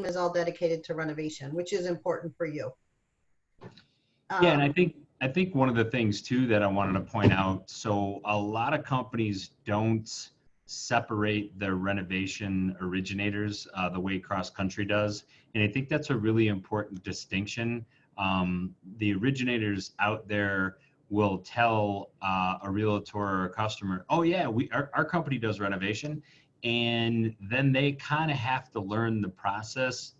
is all dedicated to renovation, which is important for you. Yeah, and I think one of the things too that I wanted to point out, so a lot of companies don't separate their renovation originators the way Cross Country does, and I think that's a really important distinction. The originators out there will tell a realtor or a customer, oh yeah, our company does renovation, and then they kind of have to learn the process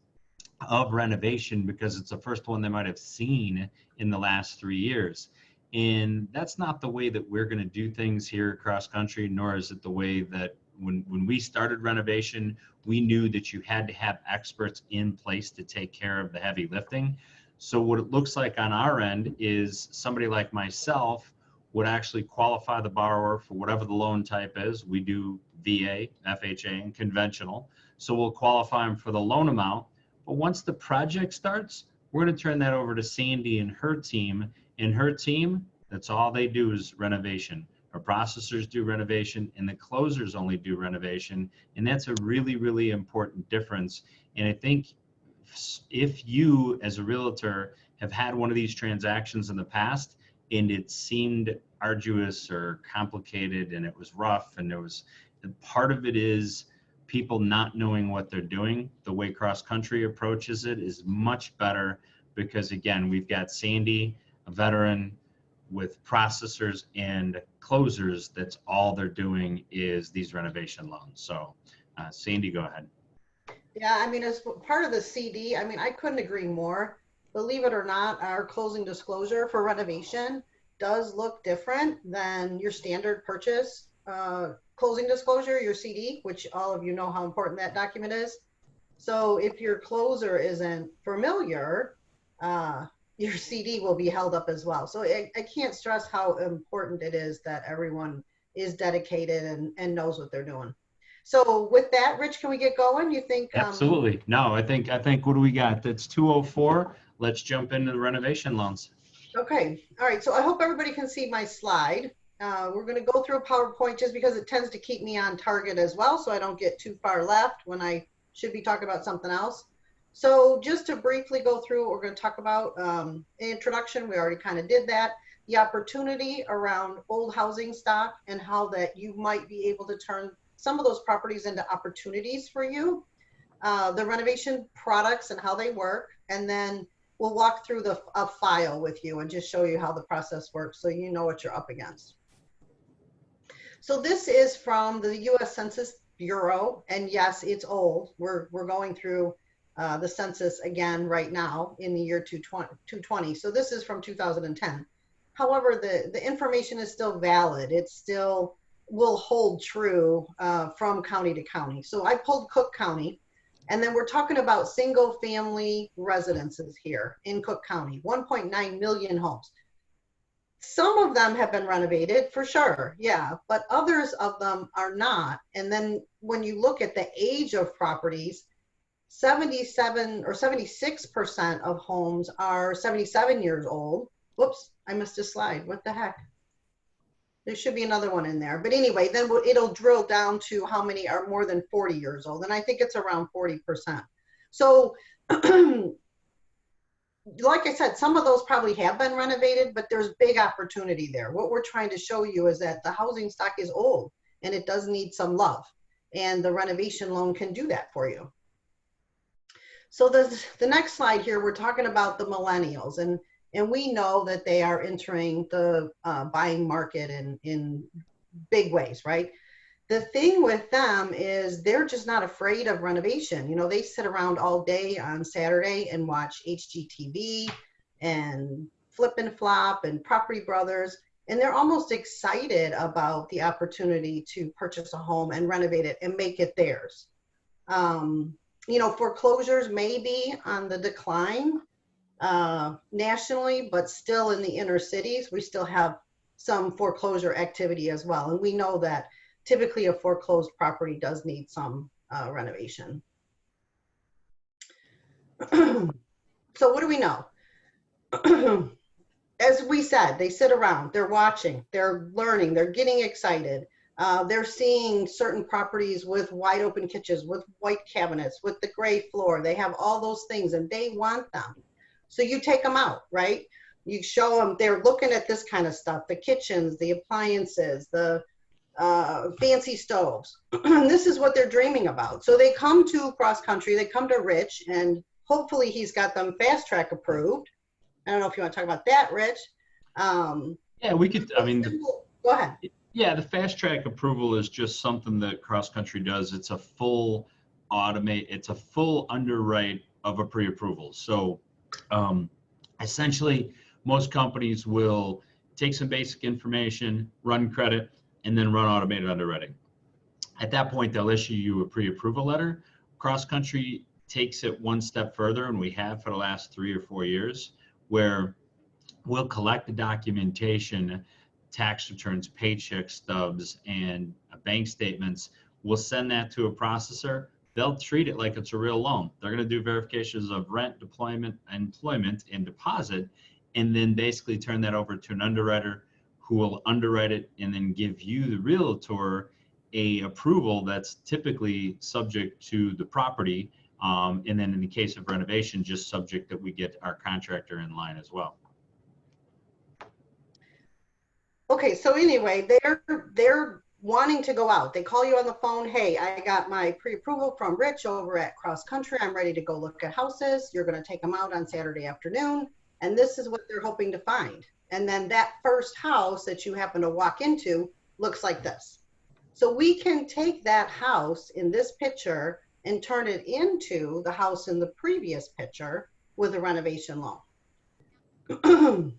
of renovation because it's the first one they might have seen in the last 3 years. And that's not the way that we're going to do things here across country, nor is it the way that when we started renovation, we knew that you had to have experts in place to take care of the heavy lifting. So what it looks like on our end is somebody like myself would actually qualify the borrower for whatever the loan type is. We do VA, FHA, and conventional. So we'll qualify them for the loan amount. But once the project starts, we're going to turn that over to Sandy and her team. And her team, that's all they do is renovation. Our processors do renovation and the closers only do renovation. And that's a really, really important difference. And I think if you as a realtor have had one of these transactions in the past and it seemed arduous or complicated and it was rough and part of it is people not knowing what they're doing, the way Cross Country approaches it is much better because again, we've got Sandy, a veteran with processors and closers. That's all they're doing is these renovation loans. So Sandy, go ahead. Yeah, I mean, as part of the CD, I mean, I couldn't agree more. Believe it or not, our closing disclosure for renovation does look different than your standard purchase closing disclosure, your CD, which all of you know how important that document is. So if your closer isn't familiar, your CD will be held up as well. So I can't stress how important it is that everyone is dedicated and knows what they're doing. So with that, Rich, can we get going? You think? Absolutely. No, I think what do we got? That's 204. Let's jump into the renovation loans. Okay. All right. So I hope everybody can see my slide. We're going to go through a PowerPoint just because it tends to keep me on target as well, so I don't get too far left when I should be talking about something else. So just to briefly go through what we're going to talk about, introduction, we already kind of did that. The opportunity around old housing stock and how that you might be able to turn some of those properties into opportunities for you, the renovation products and how they work, and then we'll walk through a file with you and just show you how the process works so you know what you're up against. So this is from the U.S. Census Bureau, and yes, it's old. We're going through the census again right now in the year 2020. So this is from 2010. However, the information is still valid. It still will hold true from county to county. So I pulled Cook County, and then we're talking about single family residences here in Cook County, 1.9 million homes. Some of them have been renovated for sure, yeah, but others of them are not. And then when you look at the age of properties, 77 or 76% of homes are 77 years old. Whoops, I missed a slide. What the heck? There should be another one in there. But anyway, then it'll drill down to how many are more than 40 years old. And I think it's around 40%. So like I said, some of those probably have been renovated, but there's big opportunity there. What we're trying to show you is that the housing stock is old and it does need some love. And the renovation loan can do that for you. So the next slide here, we're talking about the millennials. And we know that they are entering the buying market in big ways, right? The thing with them is they're just not afraid of renovation. You know, they sit around all day on Saturday and watch HGTV and Flip and Flop and Property Brothers, and they're almost excited about the opportunity to purchase a home and renovate it and make it theirs. You know, foreclosures may be on the decline nationally, but still in the inner cities, we still have some foreclosure activity as well. And we know that typically a foreclosed property does need some renovation. So what do we know? As we said, they sit around, they're watching, they're learning, they're getting excited. They're seeing certain properties with wide open kitchens, with white cabinets, with the gray floor. They have all those things and they want them. So you take them out, right? You show them, they're looking at this kind of stuff, the kitchens, the appliances, the fancy stoves. This is what they're dreaming about. So they come to Cross Country, they come to Rich, and hopefully he's got them fast track approved. I don't know if you want to talk about that, Rich. Yeah, we could, I mean, go ahead. Yeah, the fast track approval is just something that Cross Country does. It's a full it's a full underwrite of a pre-approval. So essentially, most companies will take some basic information, run credit, and then run automated underwriting. At that point, they'll issue you a pre-approval letter. Cross Country takes it one step further, and we have for the last 3 or 4 years, where we'll collect the documentation, tax returns, paycheck stubs, and bank statements. We'll send that to a processor. They'll treat it like it's a real loan. They're going to do verifications of rent, deployment, employment, and deposit, and then basically turn that over to an underwriter who will underwrite it and then give you, the realtor, a approval that's typically subject to the property. And then in the case of renovation, just subject that we get our contractor in line as well. Okay, so anyway, they're wanting to go out. They call you on the phone. Hey, I got my pre-approval from Rich over at Cross Country. I'm ready to go look at houses. You're going to take them out on Saturday afternoon. And this is what they're hoping to find. And then that first house that you happen to walk into looks like this. So we can take that house in this picture and turn it into the house in the previous picture with a renovation loan.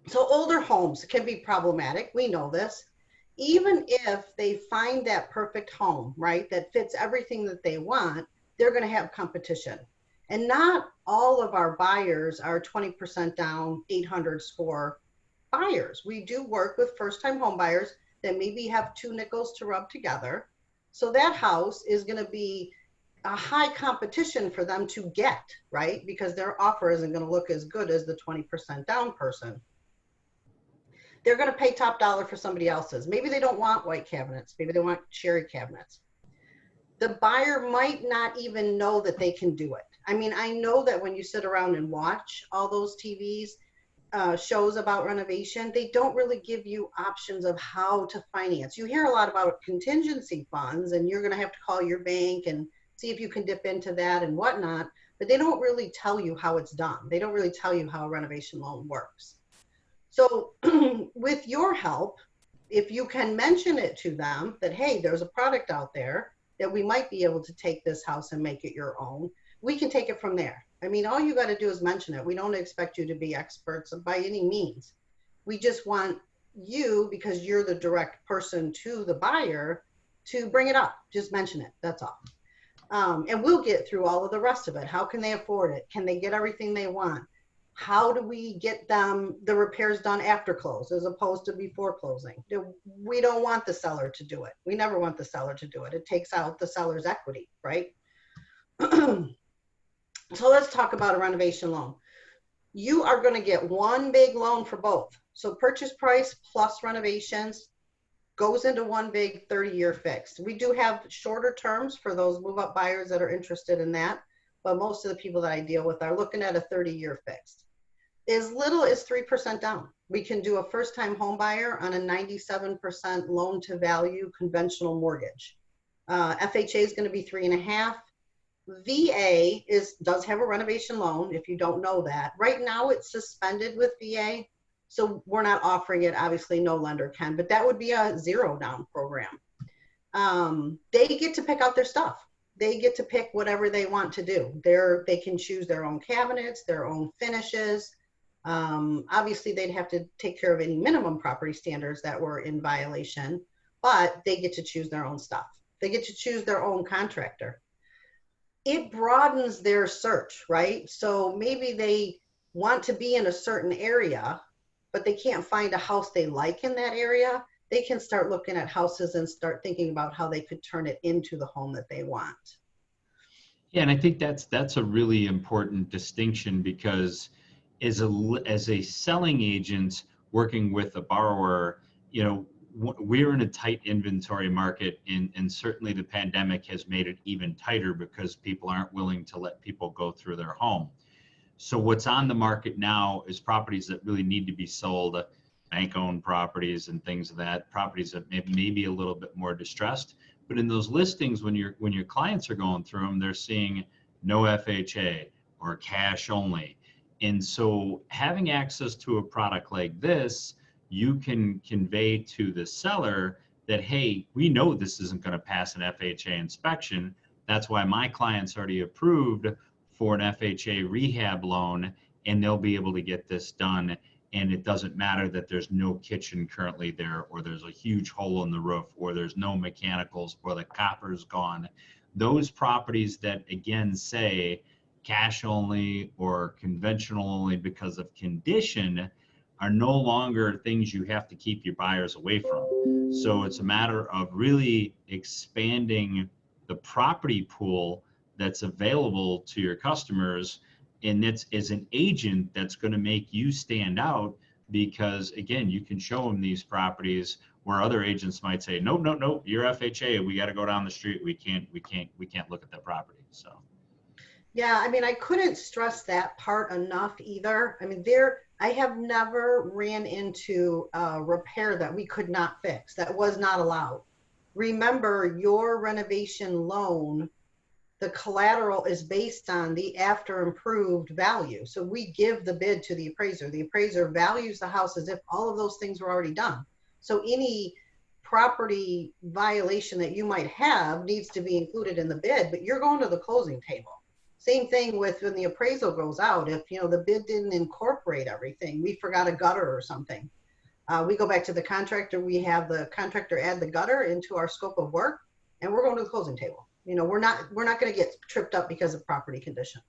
So older homes can be problematic. We know this. Even if they find that perfect home, right, that fits everything that they want, they're going to have competition. And not all of our buyers are 20% down, 800 score buyers. We do work with first-time home buyers that maybe have 2 nickels to rub together. So that house is going to be a high competition for them to get, right? Because their offer isn't going to look as good as the 20% down person. They're going to pay top dollar for somebody else's. Maybe they don't want white cabinets. Maybe they want cherry cabinets. The buyer might not even know that they can do it. I mean, I know that when you sit around and watch all those TVs, shows about renovation, they don't really give you options of how to finance. You hear a lot about contingency funds, and you're going to have to call your bank and see if you can dip into that and whatnot, but they don't really tell you how it's done. They don't really tell you how a renovation loan works. So with your help, if you can mention it to them that, hey, there's a product out there that we might be able to take this house and make it your own, we can take it from there. I mean, all you got to do is mention it. We don't expect you to be experts by any means. We just want you, because you're the direct person to the buyer, to bring it up. Just mention it. That's all. And we'll get through all of the rest of it. How can they afford it? Can they get everything they want? How do we get them the repairs done after close as opposed to before closing? We don't want the seller to do it. We never want the seller to do it. It takes out the seller's equity, right? So let's talk about a renovation loan. You are going to get one big loan for both. So purchase price plus renovations goes into one big 30-year fixed. We do have shorter terms for those move-up buyers that are interested in that, but most of the people that I deal with are looking at a 30-year fixed. As little as 3% down. We can do a first-time home buyer on a 97% loan-to-value conventional mortgage. FHA is going to be 3.5%. VA does have a renovation loan, if you don't know that. Right now it's suspended with VA, so we're not offering it. Obviously no lender can, but that would be a 0 down program. They get to pick out their stuff. They get to pick whatever they want to do. They can choose their own cabinets, their own finishes. Obviously they'd have to take care of any minimum property standards that were in violation, but they get to choose their own stuff. They get to choose their own contractor. It broadens their search, right? So maybe they want to be in a certain area, but they can't find a house they like in that area. They can start looking at houses and start thinking about how they could turn it into the home that they want. Yeah, and I think that's a really important distinction, because as a selling agent working with a borrower, you know, we're in a tight inventory market, and certainly the pandemic has made it even tighter because people aren't willing to let people go through their home. So what's on the market now is properties that really need to be sold, bank-owned properties and things of that, properties that may be a little bit more distressed. But in those listings, when your clients are going through them, they're seeing no FHA or cash only. And so having access to a product like this, you can convey to the seller that, hey, we know this isn't going to pass an FHA inspection. That's why my client's already approved for an FHA rehab loan, and they'll be able to get this done. And it doesn't matter that there's no kitchen currently there, or there's a huge hole in the roof, or there's no mechanicals, or the copper's gone. Those properties that, again, say cash only or conventional only because of condition are no longer things you have to keep your buyers away from. So it's a matter of really expanding the property pool that's available to your customers. And that's, as an agent, that's going to make you stand out, because again, you can show them these properties where other agents might say, no, you're FHA, we got to go down the street, we can't look at that property. So yeah, I mean, I couldn't stress that part enough either. I mean, I have never ran into a repair that we could not fix, that was not allowed. Remember, your renovation loan, the collateral is based on the after improved value. So we give the bid to the appraiser. The appraiser values the house as if all of those things were already done. So any property violation that you might have needs to be included in the bid, but you're going to the closing table. Same thing with when the appraisal goes out. If the bid didn't incorporate everything, we forgot a gutter or something, we go back to the contractor. We have the contractor add the gutter into our scope of work, and we're going to the closing table. We're not going to get tripped up because of property condition.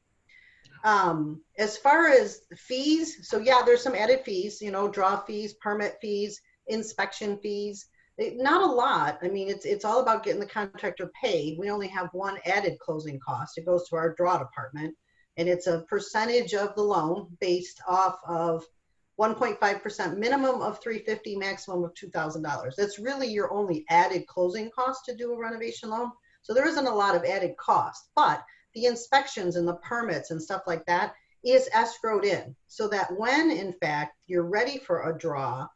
As far as fees, so yeah, there's some added fees, draw fees, permit fees, inspection fees. Not a lot. I mean, it's all about getting the contractor paid. We only have one added closing cost. It goes to our draw department, and it's a percentage of the loan based off of 1.5% minimum of $350, maximum of $2,000. That's really your only added closing cost to do a renovation loan. So there isn't a lot of added cost, but the inspections and the permits and stuff like that is escrowed in, so that when in fact you're ready for a draw,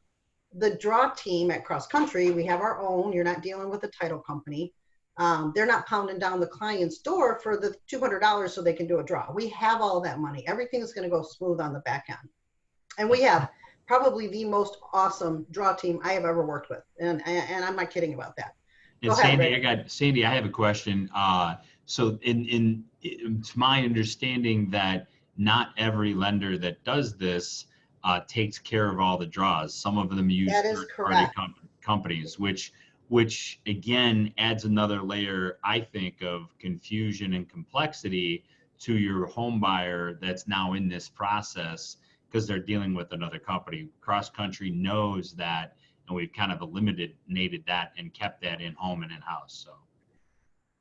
the draw team at Cross Country, we have our own, you're not dealing with a title company. They're not pounding down the client's door for the $200 so they can do a draw. We have all that money. Everything's going to go smooth on the back end. And we have probably the most awesome draw team I have ever worked with. And I'm not kidding about that. And Sandy, I have a question. So it's my understanding that not every lender that does this takes care of all the draws. Some of them use third-party companies, which again adds another layer, I think, of confusion and complexity to your home buyer that's now in this process, because they're dealing with another company. Cross Country knows that, and we've kind of eliminated that and kept that in home and in house. So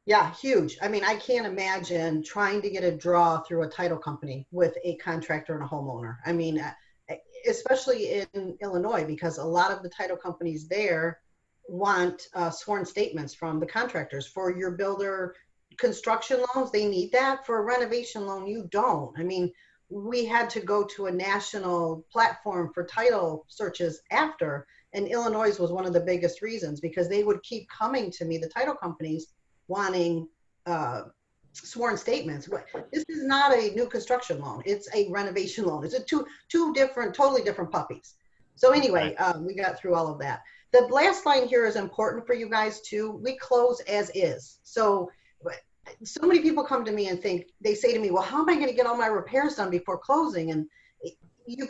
yeah, huge. I mean, I can't imagine trying to get a draw through a title company with a contractor and a homeowner. I mean, especially in Illinois, because a lot of the title companies there want sworn statements from the contractors. For your builder construction loans, they need that. For a renovation loan, you don't. I mean, we had to go to a national platform for title searches after, and Illinois was one of the biggest reasons, because they would keep coming to me, the title companies, wanting sworn statements. This is not a new construction loan. It's a renovation loan. It's a two different, totally different puppies. So anyway, we got through all of that. The last line here is important for you guys too. We close as is. So many people come to me and they say to me, well, how am I going to get all my repairs done before closing? And you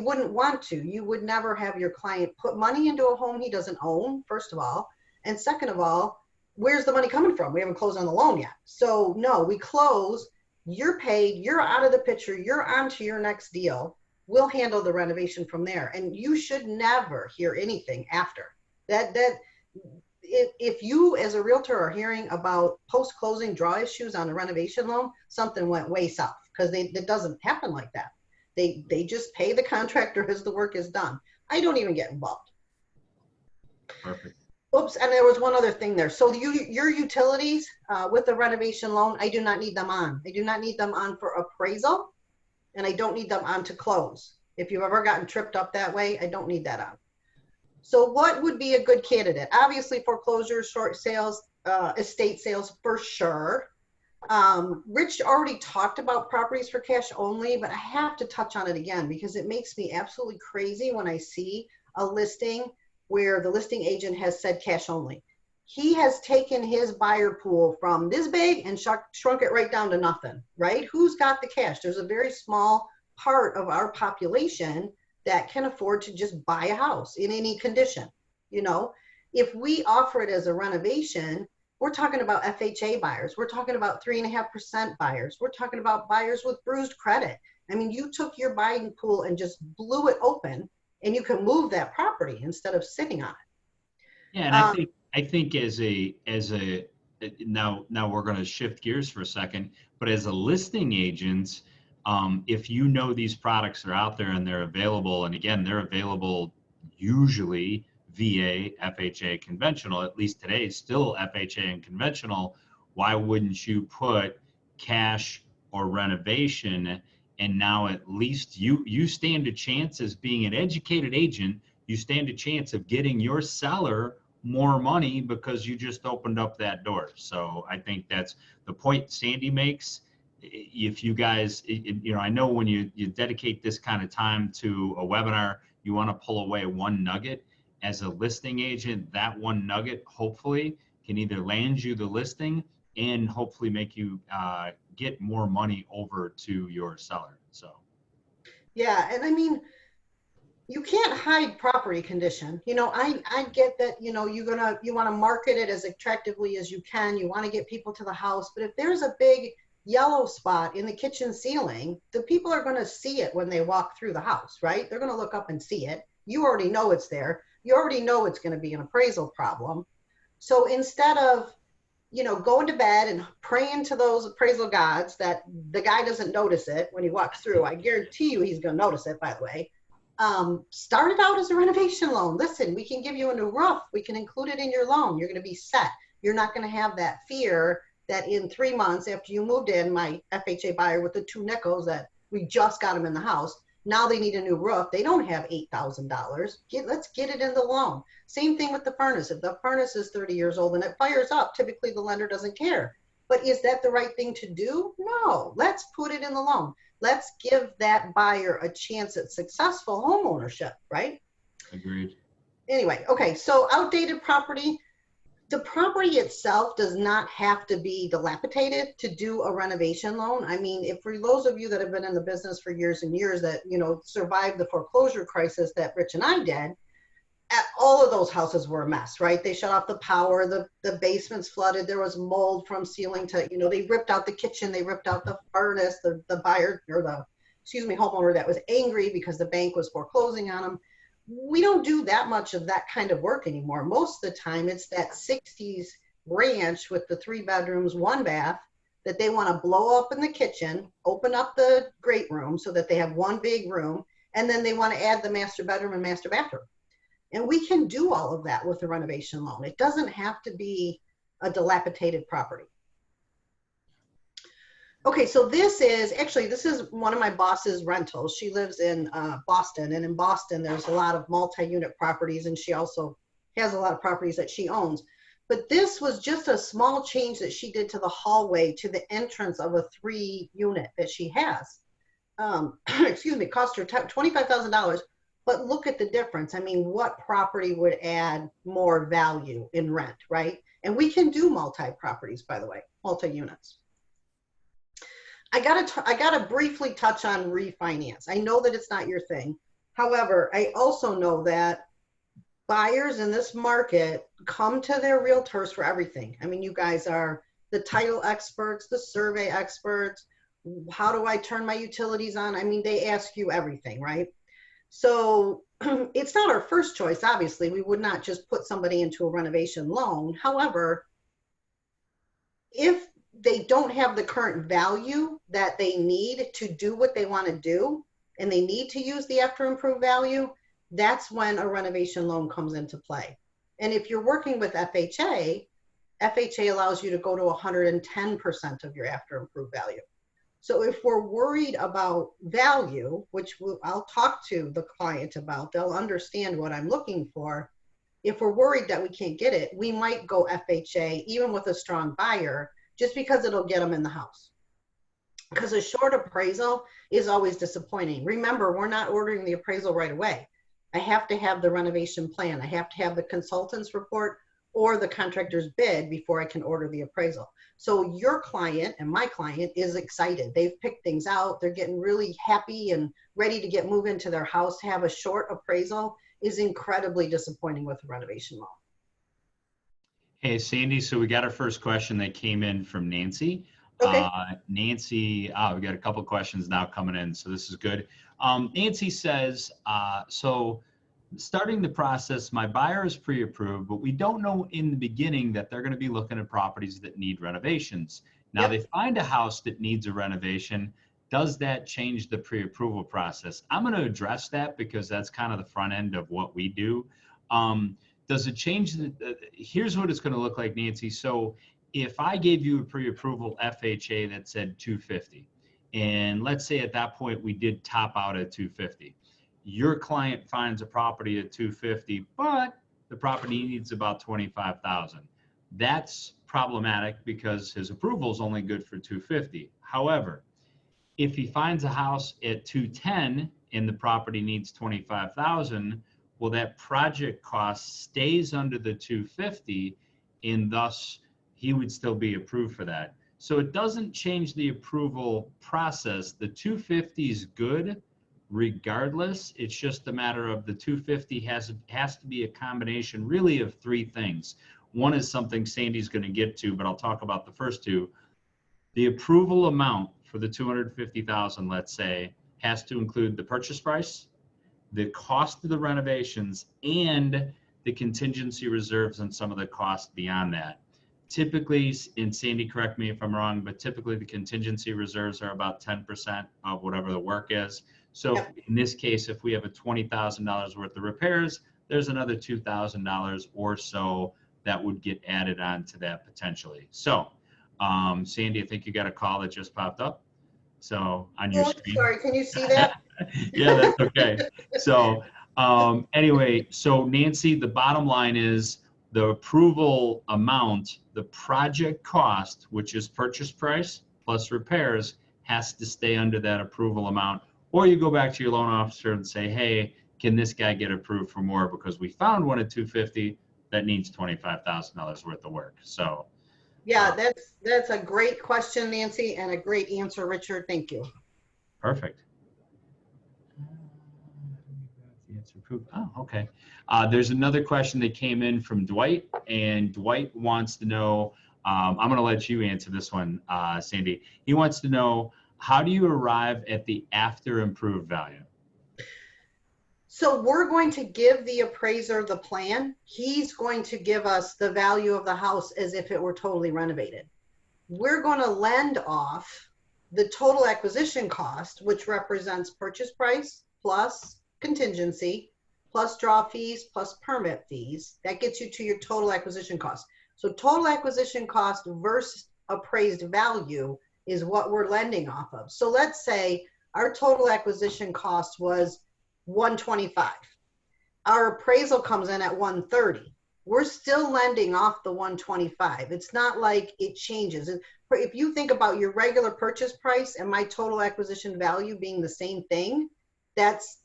wouldn't want to. You would never have your client put money into a home he doesn't own, first of all. And second of all, where's the money coming from? We haven't closed on the loan yet. So no, we close, you're paid, you're out of the picture, you're on to your next deal. We'll handle the renovation from there. And you should never hear anything after that. If you as a realtor are hearing about post-closing draw issues on a renovation loan, something went way south, because it doesn't happen like that. They just pay the contractor as the work is done. I don't even get involved. Perfect. Oops, and there was one other thing there. So your utilities with the renovation loan, I do not need them on. I do not need them on for appraisal, and I don't need them on to close. If you've ever gotten tripped up that way, I don't need that on. So what would be a good candidate? Obviously foreclosures, short sales, estate sales for sure. Rich already talked about properties for cash only, but I have to touch on it again because it makes me absolutely crazy when I see a listing where the listing agent has said cash only. He has taken his buyer pool from this big and shrunk it right down to nothing, right? Who's got the cash? There's a very small part of our population that can afford to just buy a house in any condition. You know, if we offer it as a renovation, we're talking about FHA buyers. We're talking about 3.5% buyers. We're talking about buyers with bruised credit. I mean, you took your buying pool and just blew it open, and you can move that property instead of sitting on it. Yeah, and I think as a now we're going to shift gears for a second, but as a listing agent, if you know these products are out there and they're available, and again, they're available usually VA, FHA, conventional, at least today, still FHA and conventional, why wouldn't you put cash or renovation? And now at least you stand a chance as being an educated agent, you stand a chance of getting your seller more money because you just opened up that door. So I think that's the point Sandy makes. If you guys, I know when you dedicate this kind of time to a webinar, you want to pull away one nugget. As a listing agent, that one nugget hopefully can either land you the listing and hopefully make you get more money over to your seller. So Yeah, and I mean, you can't hide property condition. I get that, you want to market it as attractively as you can. You want to get people to the house, but if there's a big yellow spot in the kitchen ceiling, the people are going to see it when they walk through the house, right? They're going to look up and see it. You already know it's there. You already know it's going to be an appraisal problem. So instead of, going to bed and praying to those appraisal gods that the guy doesn't notice it when he walks through, I guarantee you he's going to notice it, by the way. Start it out as a renovation loan. Listen, we can give you a new roof. We can include it in your loan. You're going to be set. You're not going to have that fear that in 3 months after you moved in, my FHA buyer with the 2 nickels that we just got them in the house, now they need a new roof. They don't have $8,000. Let's get it in the loan. Same thing with the furnace. If the furnace is 30 years old and it fires up, typically the lender doesn't care. But is that the right thing to do? No. Let's put it in the loan. Let's give that buyer a chance at successful home ownership, right? Agreed. Anyway, okay, so outdated property. The property itself does not have to be dilapidated to do a renovation loan. I mean, if for those of you that have been in the business for years and years that, survived the foreclosure crisis that Rich and I did, all of those houses were a mess, right? They shut off the power, the basements flooded, there was mold from ceiling to, they ripped out the kitchen, they ripped out the furnace, the buyer or homeowner that was angry because the bank was foreclosing on them. We don't do that much of that kind of work anymore. Most of the time it's that 60s ranch with the 3 bedrooms, 1 bath that they want to blow up in the kitchen, open up the great room so that they have 1 big room, and then they want to add the master bedroom and master bathroom. And we can do all of that with a renovation loan. It doesn't have to be a dilapidated property. Okay, so this is one of my boss's rentals. She lives in Boston, and in Boston, there's a lot of multi-unit properties, and she also has a lot of properties that she owns. But this was just a small change that she did to the hallway to the entrance of a 3-unit that she has. Cost her $25,000, but look at the difference. I mean, what property would add more value in rent, right? And we can do multi-properties, by the way, multi-units. I gotta briefly touch on refinance. I know that it's not your thing. However, I also know that buyers in this market come to their realtors for everything. I mean, you guys are the title experts, the survey experts. How do I turn my utilities on? I mean, they ask you everything, right? So it's not our first choice, obviously. We would not just put somebody into a renovation loan. However, if they don't have the current value that they need to do what they want to do, and they need to use the after improved value, that's when a renovation loan comes into play. And if you're working with FHA, FHA allows you to go to 110% of your after improved value. So if we're worried about value, which I'll talk to the client about, they'll understand what I'm looking for. If we're worried that we can't get it, we might go FHA, even with a strong buyer, just because it'll get them in the house. Because a short appraisal is always disappointing. Remember, we're not ordering the appraisal right away. I have to have the renovation plan. I have to have the consultant's report or the contractor's bid before I can order the appraisal. So your client and my client is excited. They've picked things out. They're getting really happy and ready to move into their house. To have a short appraisal is incredibly disappointing with a renovation loan. Hey, Sandy, so we got our first question that came in from Nancy. Okay. Nancy, we got a couple of questions now coming in, so this is good. Nancy says, so starting the process, my buyer is pre-approved, but we don't know in the beginning that they're going to be looking at properties that need renovations. Now they find a house that needs a renovation. Does that change the pre-approval process? I'm going to address that because that's kind of the front end of what we do. Does it change? Here's what it's going to look like, Nancy. So if I gave you a pre-approval FHA that said 250, and let's say at that point we did top out at 250, your client finds a property at 250, but the property needs about 25,000. That's problematic because his approval is only good for 250. However, if he finds a house at 210 and the property needs 25,000, well, that project cost stays under the 250, and thus he would still be approved for that. So it doesn't change the approval process. The 250 is good regardless. It's just a matter of the 250 has to be a combination really of three things. One is something Sandy's going to get to, but I'll talk about the first two. The approval amount for the 250,000, let's say, has to include the purchase price, the cost of the renovations, and the contingency reserves and some of the costs beyond that. Typically, and Sandy, correct me if I'm wrong, but typically the contingency reserves are about 10% of whatever the work is. So in this case, if we have a $20,000 worth of repairs, there's another $2,000 or so that would get added on to that potentially. So Sandy, I think you got a call that just popped up. So on your screen. Sorry, can you see that? Yeah, that's okay. So anyway, so Nancy, the bottom line is the approval amount, the project cost, which is purchase price plus repairs, has to stay under that approval amount. Or you go back to your loan officer and say, hey, can this guy get approved for more because we found one at 250 that needs $25,000 worth of work. So yeah, that's a great question, Nancy, and a great answer, Richard. Thank you. Perfect. Oh, okay. There's another question that came in from Dwight, and Dwight wants to know, I'm going to let you answer this one, Sandy. He wants to know, how do you arrive at the after improved value? So we're going to give the appraiser the plan. He's going to give us the value of the house as if it were totally renovated. We're going to lend off the total acquisition cost, which represents purchase price plus contingency, plus draw fees, plus permit fees. That gets you to your total acquisition cost. So total acquisition cost versus appraised value is what we're lending off of. So let's say our total acquisition cost was 125. Our appraisal comes in at 130. We're still lending off the 125. It's not like it changes. If you think about your regular purchase price and my total acquisition value being the same thing, that's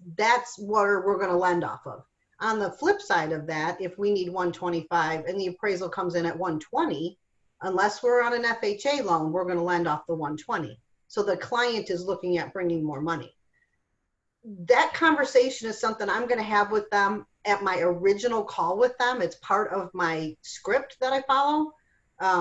where we're going to lend off of. On the flip side of that, if we need 125 and the appraisal comes in at 120, unless we're on an FHA loan, we're going to lend off the 120. So the client is looking at bringing more money. That conversation is something I'm going to have with them at my original call with them. It's part of my script that I follow.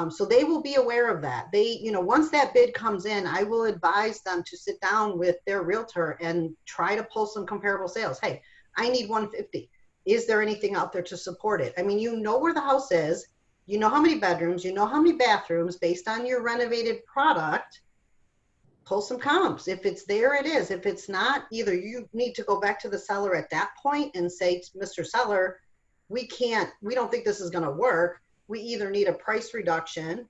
So they will be aware of that. Once that bid comes in, I will advise them to sit down with their realtor and try to pull some comparable sales. Hey, I need 150. Is there anything out there to support it? I mean, you know where the house is, you know how many bedrooms, you know how many bathrooms based on your renovated product. Pull some comps. If it's there, it is. If it's not, either you need to go back to the seller at that point and say, Mr. Seller, we don't think this is going to work. We either need a price reduction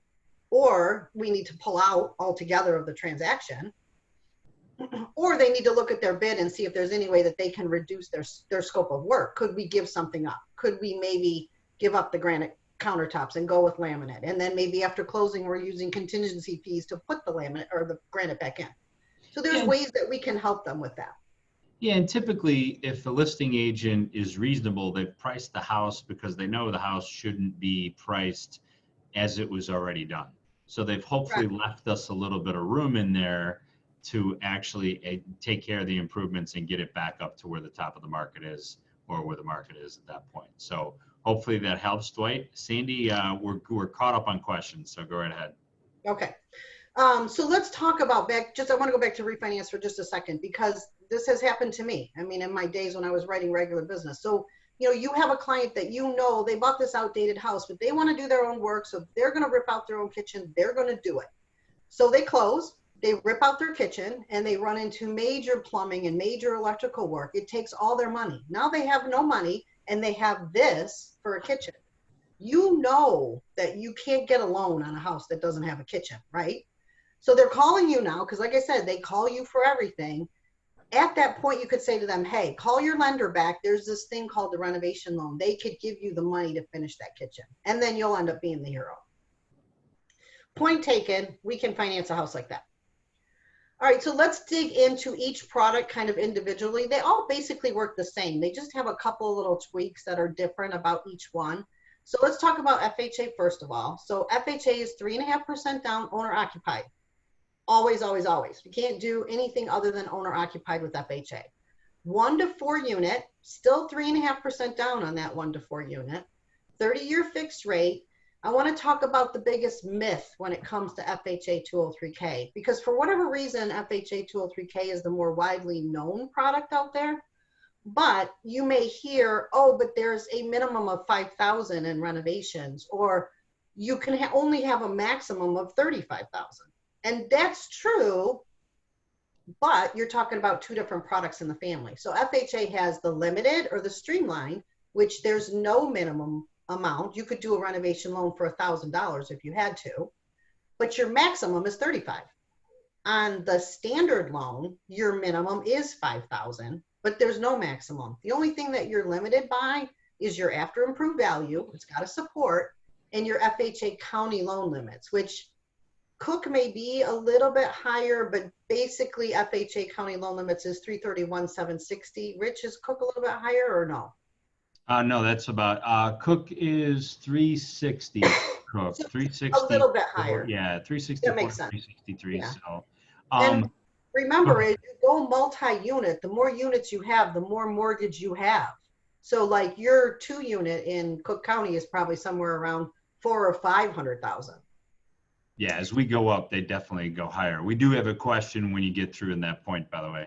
or we need to pull out altogether of the transaction, or they need to look at their bid and see if there's any way that they can reduce their scope of work. Could we give something up? Could we maybe give up the granite countertops and go with laminate? And then maybe after closing, we're using contingency fees to put the laminate or the granite back in. So there's ways that we can help them with that. Yeah, and typically if the listing agent is reasonable, they've priced the house because they know the house shouldn't be priced as it was already done. So they've hopefully left us a little bit of room in there to actually take care of the improvements and get it back up to where the top of the market is, or where the market is at that point. So hopefully that helps, Dwight. Sandy, we're caught up on questions, so go right ahead. Okay. So let's talk about I want to go back to refinance for just a second, because this has happened to me. I mean, in my days when I was writing regular business. So, you have a client that they bought this outdated house, but they want to do their own work. So they're going to rip out their own kitchen. They're going to do it. So they close, they rip out their kitchen, and they run into major plumbing and major electrical work. It takes all their money. Now they have no money, and they have this for a kitchen. You know that you can't get a loan on a house that doesn't have a kitchen, right? So they're calling you now, because like I said, they call you for everything. At that point, you could say to them, hey, call your lender back. There's this thing called the renovation loan. They could give you the money to finish that kitchen, and then you'll end up being the hero. Point taken, we can finance a house like that. All right, so let's dig into each product kind of individually. They all basically work the same. They just have a couple of little tweaks that are different about each one. So let's talk about FHA first of all. So FHA is 3.5% down, owner occupied. Always, always, always. You can't do anything other than owner occupied with FHA. 1 to 4 unit, still 3.5% down on that 1 to 4 unit. 30-year fixed rate. I want to talk about the biggest myth when it comes to FHA 203K, because for whatever reason, FHA 203K is the more widely known product out there. But you may hear, oh, but there's a minimum of 5,000 in renovations, or you can only have a maximum of 35,000. And that's true, but you're talking about two different products in the family. So FHA has the limited or the streamlined, which there's no minimum amount. You could do a renovation loan for $1,000 if you had to, but your maximum is 35. On the standard loan, your minimum is 5,000, but there's no maximum. The only thing that you're limited by is your after improved value. It's got to support, and your FHA county loan limits, which Cook may be a little bit higher, but basically FHA county loan limits is 331,760. Rich, is Cook a little bit higher or no? No, that's about, Cook is 360. Cook, So 360. a little bit higher. Yeah, 364, That makes sense. 363. Yeah. So, and remember, as you go multi-unit, the more units you have, the more mortgage you have. So like your 2-unit in Cook County is probably somewhere around 400,000 or 500,000. Yeah, as we go up, they definitely go higher. We do have a question when you get through in that point, by the way.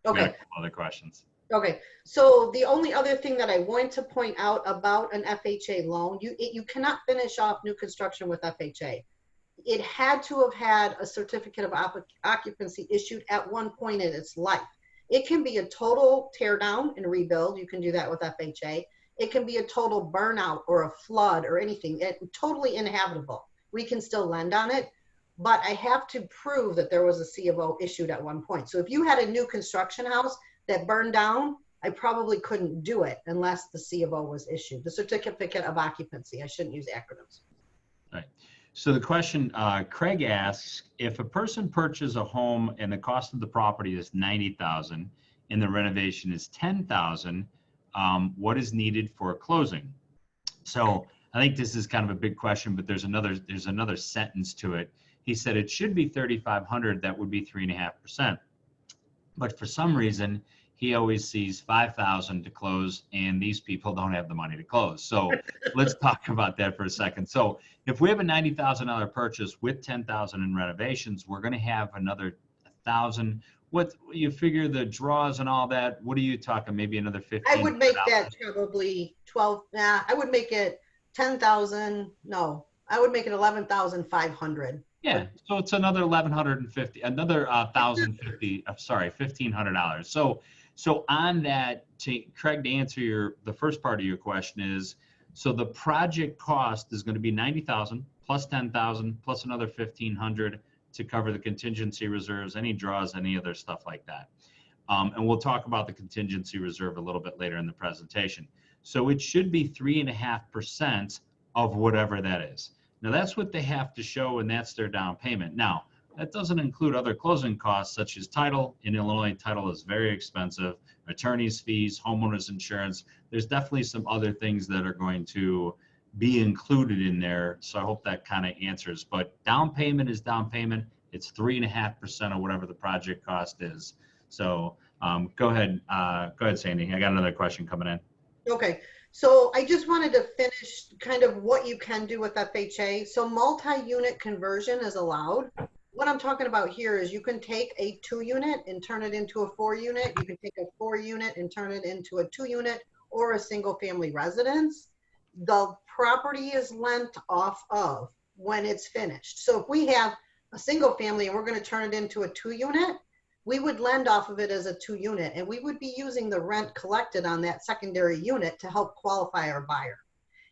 Okay. We have a couple other questions. Okay. So the only other thing that I want to point out about an FHA loan, you cannot finish off new construction with FHA. It had to have had a certificate of occupancy issued at one point in its life. It can be a total tear down and rebuild. You can do that with FHA. It can be a total burnout or a flood or anything. Totally inhabitable. We can still lend on it, but I have to prove that there was a C of O issued at one point. So if you had a new construction house that burned down, I probably couldn't do it unless the C of O was issued, the certificate of occupancy. I shouldn't use acronyms. Right. So the question, Craig asks, if a person purchases a home and the cost of the property is $90,000 and the renovation is $10,000, what is needed for a closing? So I think this is kind of a big question, but there's another sentence to it. He said it should be $3,500. That would be 3.5%. But for some reason, he always sees 5,000 to close, and these people don't have the money to close. So let's talk about that for a second. So if we have a $90,000 purchase with 10,000 in renovations, we're going to have another 1,000. What you figure the draws and all that? What are you talking? Maybe another 15. I would make that probably 12. Nah, I would make it 10,000. No, I would make it 11,500. Yeah, so it's another 1,150, another 1,050. Sorry, $1,500. So on that, Craig, to answer the first part of your question is, so the project cost is going to be 90,000 plus 10,000 plus another 1,500 to cover the contingency reserves, any draws, any other stuff like that. And we'll talk about the contingency reserve a little bit later in the presentation. So it should be 3.5% of whatever that is. Now that's what they have to show, and that's their down payment. Now, that doesn't include other closing costs such as title. In Illinois, title is very expensive. Attorney's fees, homeowners insurance. There's definitely some other things that are going to be included in there. So I hope that kind of answers. But down payment is down payment. It's 3.5% of whatever the project cost is. So go ahead, Sandy. I got another question coming in. Okay, so I just wanted to finish kind of what you can do with FHA. So multi-unit conversion is allowed. What I'm talking about here is you can take a 2-unit and turn it into a 4-unit. You can take a 4-unit and turn it into a 2-unit or a single family residence. The property is lent off of when it's finished. So if we have a single family and we're going to turn it into a 2-unit, we would lend off of it as a 2-unit, and we would be using the rent collected on that secondary unit to help qualify our buyer.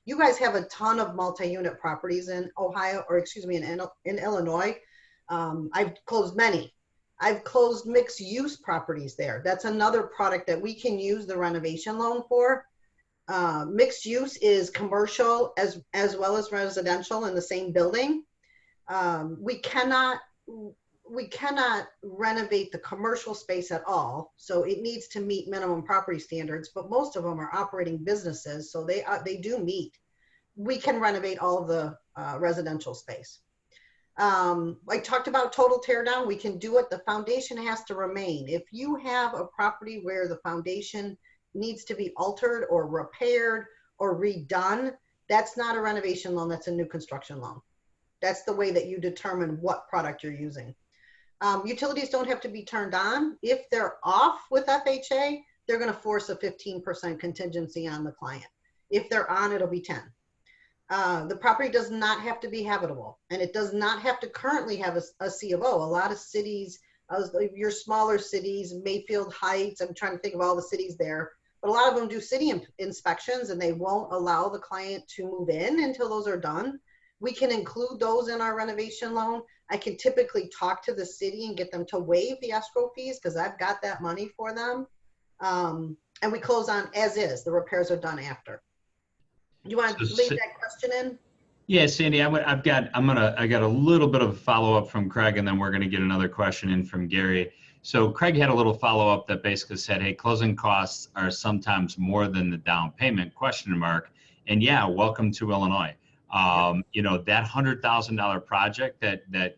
You guys have a ton of multi-unit properties in Ohio, or excuse me, in Illinois. I've closed many. I've closed mixed use properties there. That's another product that we can use the renovation loan for. Mixed use is commercial as well as residential in the same building. We cannot renovate the commercial space at all, so it needs to meet minimum property standards, but most of them are operating businesses, so they do meet. We can renovate all of the residential space. I talked about total tear down. We can do it. The foundation has to remain. If you have a property where the foundation needs to be altered or repaired or redone, that's not a renovation loan. That's a new construction loan. That's the way that you determine what product you're using. Utilities don't have to be turned on. If they're off with FHA, they're going to force a 15% contingency on the client. If they're on, it'll be 10. The property does not have to be habitable, and it does not have to currently have a C of O. A lot of cities, your smaller cities, Mayfield Heights, I'm trying to think of all the cities there, but a lot of them do city inspections, and they won't allow the client to move in until those are done. We can include those in our renovation loan. I can typically talk to the city and get them to waive the escrow fees because I've got that money for them. And we close on as is. The repairs are done after. You want to leave that question in? Yeah, Sandy, I got a little bit of a follow-up from Craig, and then we're going to get another question in from Gary. So Craig had a little follow-up that basically said, hey, closing costs are sometimes more than the down payment, ? And yeah, welcome to Illinois. You know, that $100,000 project that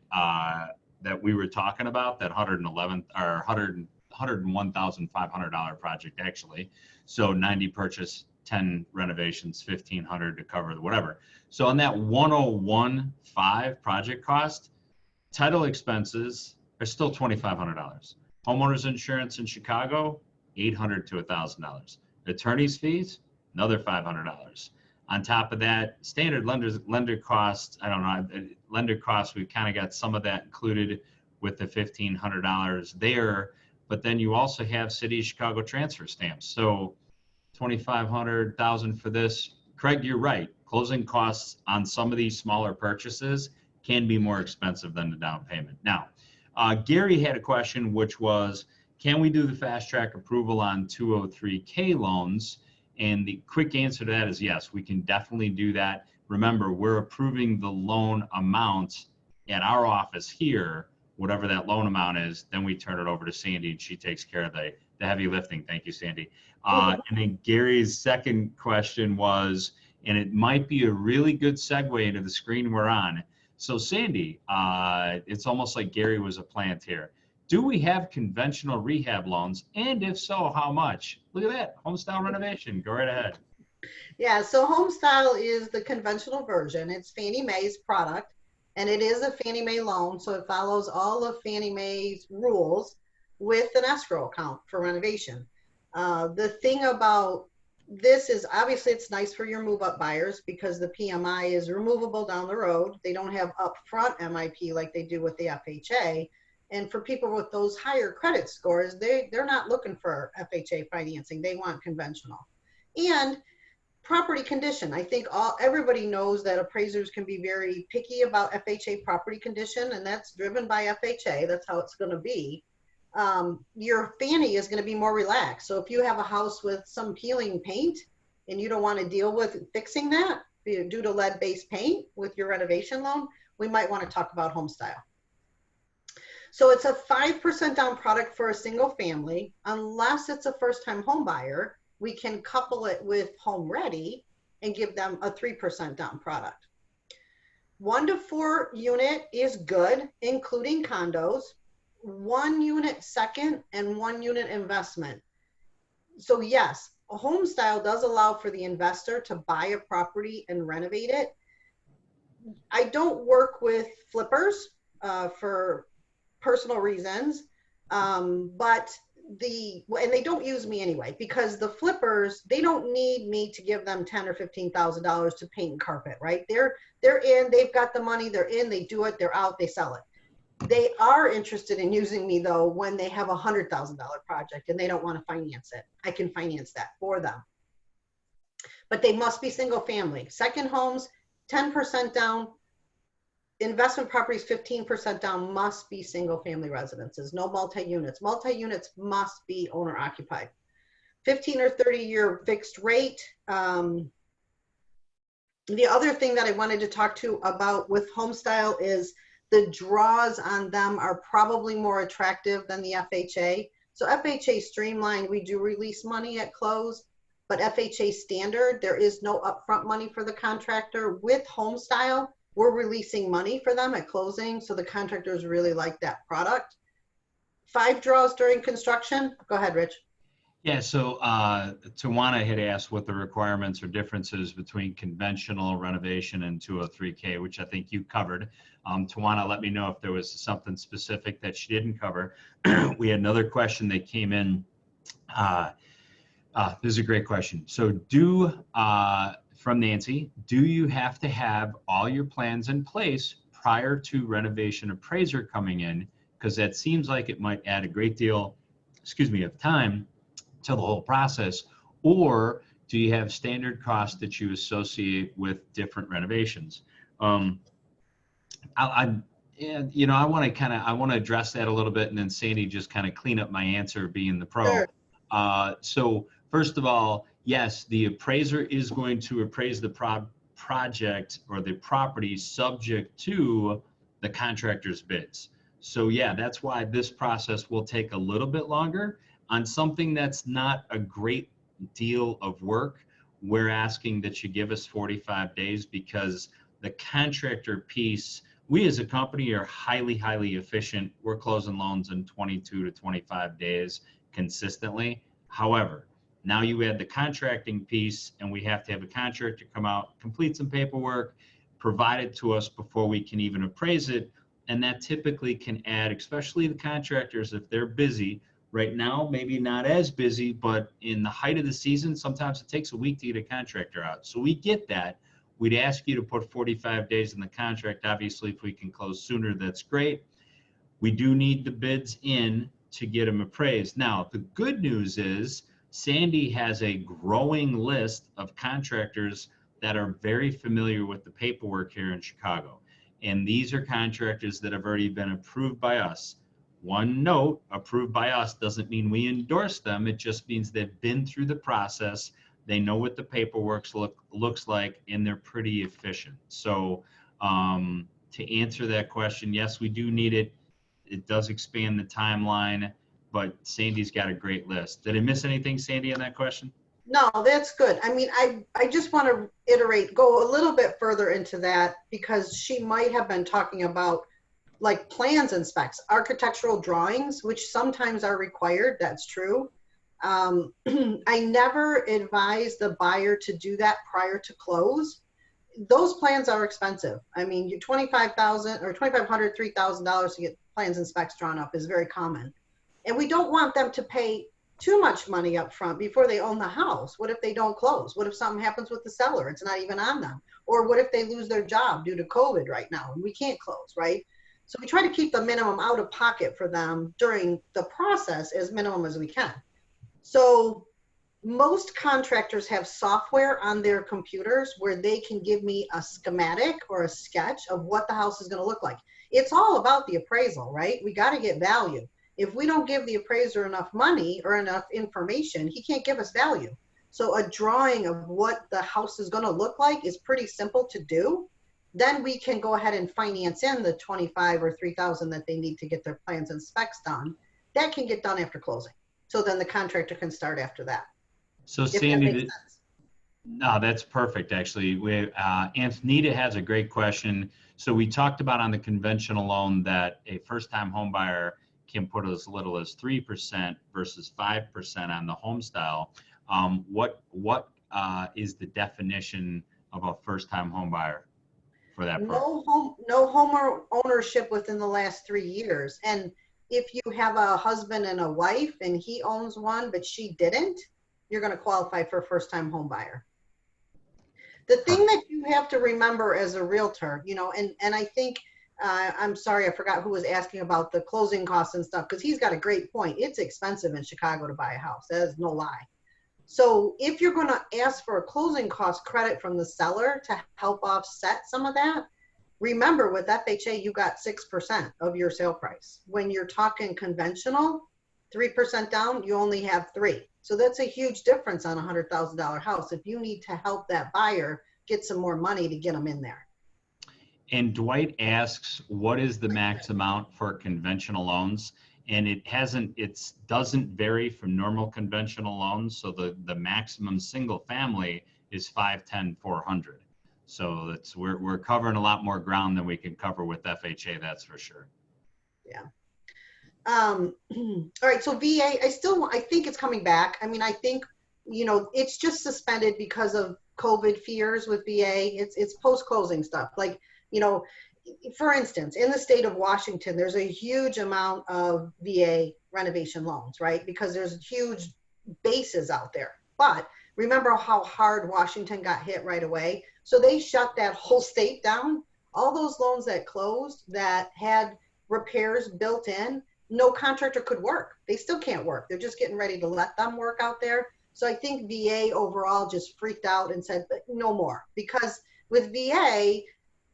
we were talking about, that $101,500 project actually. So 90 purchase, 10 renovations, 1,500 to cover the whatever. So on that 101.5 project cost, title expenses are still $2,500. Homeowners insurance in Chicago, $800 to $1,000. Attorney's fees, another $500. On top of that, standard lender costs, I don't know, lender costs, we've kind of got some of that included with the $1,500 there, but then you also have City of Chicago transfer stamps. So $2,500, $1,000 for this. Craig, you're right. Closing costs on some of these smaller purchases can be more expensive than the down payment. Now, Gary had a question, which was, can we do the fast track approval on 203K loans? And the quick answer to that is yes, we can definitely do that. Remember, we're approving the loan amount at our office here, whatever that loan amount is, then we turn it over to Sandy and she takes care of the heavy lifting. Thank you, Sandy. And then Gary's second question was, and it might be a really good segue into the screen we're on. So Sandy, it's almost like Gary was a plant here. Do we have conventional rehab loans? And if so, how much? Look at that, homestyle renovation. Go right ahead. Yeah, so homestyle is the conventional version. It's Fannie Mae's product, and it is a Fannie Mae loan, so it follows all of Fannie Mae's rules with an escrow account for renovation. The thing about this is obviously it's nice for your move-up buyers because the PMI is removable down the road. They don't have upfront MIP like they do with the FHA. And for people with those higher credit scores, they're not looking for FHA financing. They want conventional. And property condition. I think everybody knows that appraisers can be very picky about FHA property condition, and that's driven by FHA. That's how it's going to be. Your Fannie is going to be more relaxed. So if you have a house with some peeling paint and you don't want to deal with fixing that due to lead-based paint with your renovation loan, we might want to talk about home style. So it's a 5% down product for a single family. Unless it's a first-time home buyer, we can couple it with Home Ready and give them a 3% down product. 1 to 4 unit is good, including condos. 1 unit second and 1 unit investment. So yes, a home style does allow for the investor to buy a property and renovate it. I don't work with flippers for personal reasons, but and they don't use me anyway, because the flippers, they don't need me to give them $10,000 or $15,000 to paint and carpet, right? They're in, they've got the money, they're in, they do it, they're out, they sell it. They are interested in using me though when they have a $100,000 project and they don't want to finance it. I can finance that for them. But they must be single family. Second homes, 10% down. Investment properties, 15% down, must be single family residences, no multi-units. Multi-units must be owner occupied. 15 or 30-year fixed rate. The other thing that I wanted to talk to about with home style is the draws on them are probably more attractive than the FHA. So FHA streamlined, we do release money at close, but FHA standard, there is no upfront money for the contractor. With home style, we're releasing money for them at closing, so the contractors really like that product. 5 draws during construction. Go ahead, Rich. Yeah, so Tawana had asked what the requirements or differences between conventional renovation and 203K, which I think you covered. Tawana, let me know if there was something specific that she didn't cover. We had another question that came in. This is a great question. So from Nancy, do you have to have all your plans in place prior to renovation appraiser coming in? Because that seems like it might add a great deal, of time to the whole process. Or do you have standard costs that you associate with different renovations? I want to address that a little bit, and then Sandy just kind of clean up my answer being the pro. Sure. So first of all, yes, the appraiser is going to appraise the project or the property subject to the contractor's bids. So yeah, that's why this process will take a little bit longer. On something that's not a great deal of work, we're asking that you give us 45 days because the contractor piece, we as a company are highly, highly efficient. We're closing loans in 22 to 25 days consistently. However, now you add the contracting piece and we have to have a contractor come out, complete some paperwork, provide it to us before we can even appraise it. And that typically can add, especially the contractors, if they're busy. Right now, maybe not as busy, but in the height of the season, sometimes it takes a week to get a contractor out. So we get that. We'd ask you to put 45 days in the contract. Obviously, if we can close sooner, that's great. We do need the bids in to get them appraised. Now, the good news is Sandy has a growing list of contractors that are very familiar with the paperwork here in Chicago. And these are contractors that have already been approved by us. One note, approved by us doesn't mean we endorse them. It just means they've been through the process. They know what the paperwork looks like, and they're pretty efficient. So to answer that question, yes, we do need it. It does expand the timeline, but Sandy's got a great list. Did I miss anything, Sandy, on that question? No, that's good. I mean, I just want to go a little bit further into that, because she might have been talking about like plans and specs, architectural drawings, which sometimes are required. That's true. I never advise the buyer to do that prior to close. Those plans are expensive. I mean, you $25,000 or $2,500, $3,000 to get plans and specs drawn up is very common. And we don't want them to pay too much money up front before they own the house. What if they don't close? What if something happens with the seller? It's not even on them. Or what if they lose their job due to COVID right now and we can't close, right? So we try to keep the minimum out of pocket for them during the process as minimum as we can. So most contractors have software on their computers where they can give me a schematic or a sketch of what the house is going to look like. It's all about the appraisal, right? We got to get value. If we don't give the appraiser enough money or enough information, he can't give us value. So a drawing of what the house is going to look like is pretty simple to do. Then we can go ahead and finance in the 25 or 3,000 that they need to get their plans and specs done. That can get done after closing. So then the contractor can start after that. So Sandy, no, that's perfect. Actually, Antonita has a great question. So we talked about on the conventional loan that a first-time home buyer can put as little as 3% versus 5% on the home style. What is the definition of a first-time home buyer for that product? No home ownership within the last 3 years. And if you have a husband and a wife and he owns one but she didn't, you're going to qualify for a first-time home buyer. The thing that you have to remember as a realtor, you know, and I think, I'm sorry, I forgot who was asking about the closing costs and stuff, because he's got a great point. It's expensive in Chicago to buy a house. That is no lie. So if you're going to ask for a closing cost credit from the seller to help offset some of that, remember with FHA, you got 6% of your sale price. When you're talking conventional, 3% down, you only have 3. So that's a huge difference on a $100,000 house if you need to help that buyer get some more money to get them in there. And Dwight asks, what is the max amount for conventional loans? And it doesn't vary from normal conventional loans. So the maximum single family is 510, 400. So we're covering a lot more ground than we can cover with FHA, that's for sure. Yeah. All right, so VA, I think it's coming back. I mean, I think, you know, it's just suspended because of COVID fears with VA. It's post-closing stuff. Like, you know, for instance, in the state of Washington, there's a huge amount of VA renovation loans, right? Because there's huge bases out there. But remember how hard Washington got hit right away? So they shut that whole state down. All those loans that closed that had repairs built in, no contractor could work. They still can't work. They're just getting ready to let them work out there. So I think VA overall just freaked out and said, no more. Because with VA,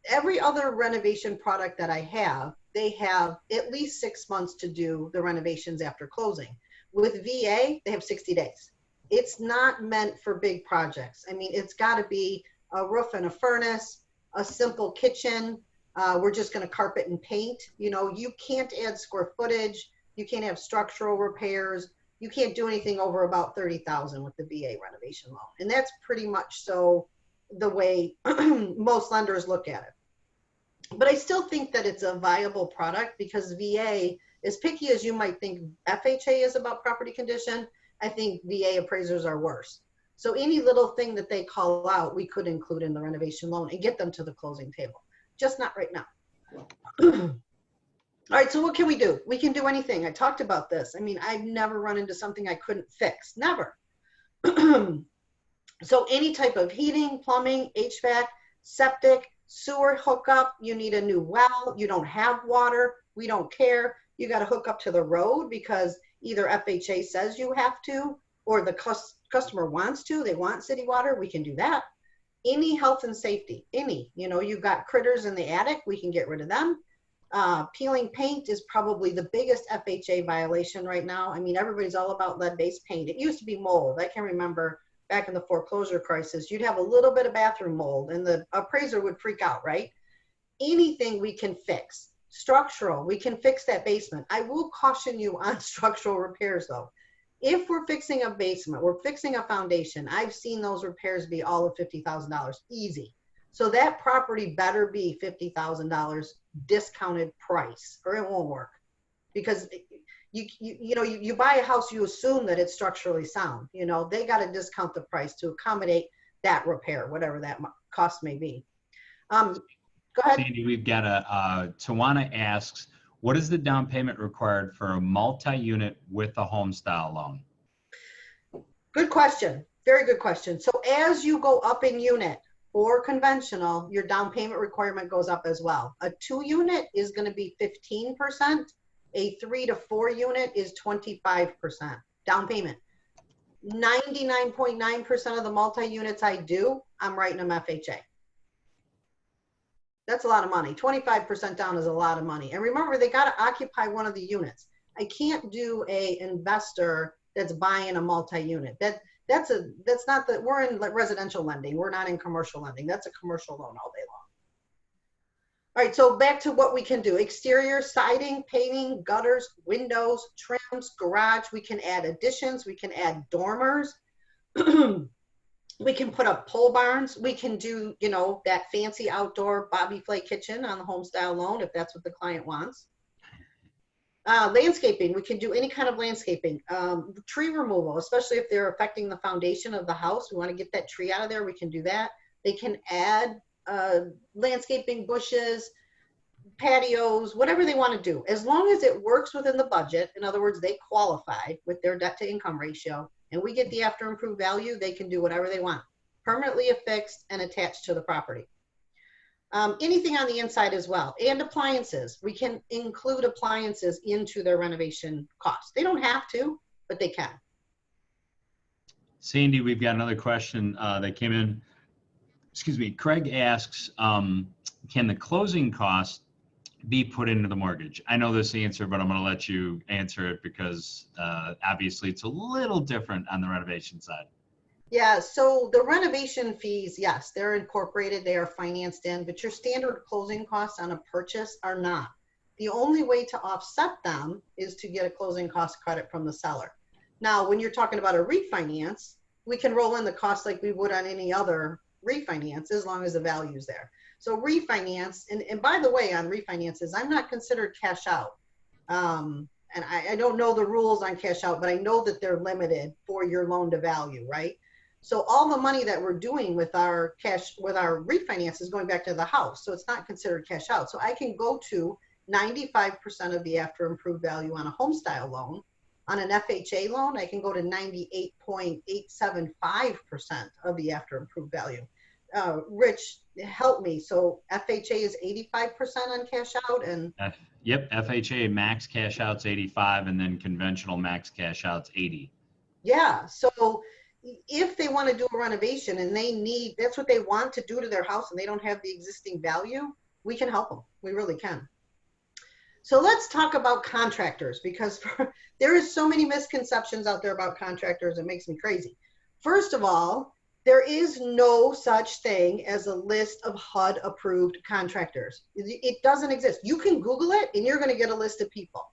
every other renovation product that I have, they have at least 6 months to do the renovations after closing. With VA, they have 60 days. It's not meant for big projects. I mean, it's got to be a roof and a furnace, a simple kitchen. We're just going to carpet and paint. You know, you can't add square footage. You can't have structural repairs. You can't do anything over about 30,000 with the VA renovation loan. And that's pretty much so the way most lenders look at it. But I still think that it's a viable product because VA, as picky as you might think FHA is about property condition, I think VA appraisers are worse. So any little thing that they call out, we could include in the renovation loan and get them to the closing table. Just not right now. All right, so what can we do? We can do anything. I talked about this. I mean, I've never run into something I couldn't fix. Never. So any type of heating, plumbing, HVAC, septic, sewer hookup, you need a new well, you don't have water, we don't care. You got to hook up to the road because either FHA says you have to or the customer wants to. They want city water. We can do that. Any health and safety, you know, you've got critters in the attic, we can get rid of them. Peeling paint is probably the biggest FHA violation right now. I mean, everybody's all about lead-based paint. It used to be mold. I can remember back in the foreclosure crisis, you'd have a little bit of bathroom mold and the appraiser would freak out, right? Anything we can fix. Structural, we can fix that basement. I will caution you on structural repairs though. If we're fixing a basement, we're fixing a foundation, I've seen those repairs be all of $50,000, easy. So that property better be $50,000 discounted price or it won't work. Because you buy a house, you assume that it's structurally sound. You know, they got to discount the price to accommodate that repair, whatever that cost may be. Go ahead. Sandy, we've got Tawana asks, what is the down payment required for a multi-unit with a home style loan? Good question. Very good question. So as you go up in unit, or conventional, your down payment requirement goes up as well. A 2-unit is going to be 15%. A 3 to 4 unit is 25% down payment. 99.9% of the multi-units I do, I'm writing them FHA. That's a lot of money. 25% down is a lot of money. And remember, they got to occupy one of the units. I can't do a investor that's buying a multi-unit. That's not that we're in residential lending. We're not in commercial lending. That's a commercial loan all day long. All right, so back to what we can do. Exterior, siding, painting, gutters, windows, trims, garage. We can add additions. We can add dormers. We can put up pole barns. We can do, you know, that fancy outdoor Bobby Flay kitchen on the home style loan if that's what the client wants. Landscaping, we can do any kind of landscaping. Tree removal, especially if they're affecting the foundation of the house. We want to get that tree out of there. We can do that. They can add landscaping, bushes, patios, whatever they want to do. As long as it works within the budget, in other words, they qualify with their debt to income ratio, and we get the after improved value, they can do whatever they want. Permanently affixed and attached to the property. Anything on the inside as well. And appliances. We can include appliances into their renovation costs. They don't have to, but they can. Sandy, we've got another question that came in. Excuse me. Craig asks, can the closing cost be put into the mortgage? I know this answer, but I'm going to let you answer it because obviously it's a little different on the renovation side. Yeah, so the renovation fees, yes, they're incorporated, they are financed in, but your standard closing costs on a purchase are not. The only way to offset them is to get a closing cost credit from the seller. Now, when you're talking about a refinance, we can roll in the cost like we would on any other refinance as long as the value is there. So refinance, and by the way, on refinances, I'm not considered cash out. And I don't know the rules on cash out, but I know that they're limited for your loan to value, right? So all the money that we're doing with our cash, with our refinance is going back to the house. So it's not considered cash out. So I can go to 95% of the after improved value on a home style loan. On an FHA loan, I can go to 98.875% of the after improved value. Rich, help me. So FHA is 85% on cash out and? Yep, FHA max cash out's 85 and then conventional max cash out's 80. Yeah, so if they want to do a renovation and they need, that's what they want to do to their house and they don't have the existing value, we can help them. We really can. So let's talk about contractors because there is so many misconceptions out there about contractors. It makes me crazy. First of all, there is no such thing as a list of HUD approved contractors. It doesn't exist. You can Google it and you're going to get a list of people.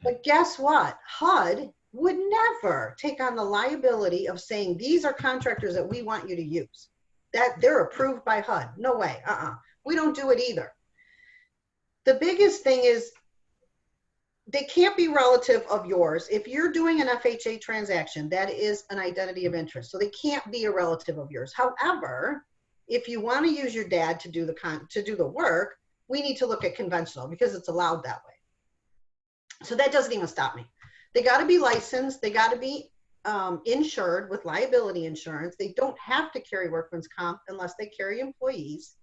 But guess what? HUD would never take on the liability of saying these are contractors that we want you to use. That they're approved by HUD. No way. We don't do it either. The biggest thing is they can't be relative of yours. If you're doing an FHA transaction, that is an identity of interest. So they can't be a relative of yours. However, if you want to use your dad to do the work, we need to look at conventional because it's allowed that way. So that doesn't even stop me. They got to be licensed. They got to be insured with liability insurance. They don't have to carry workman's comp unless they carry employees.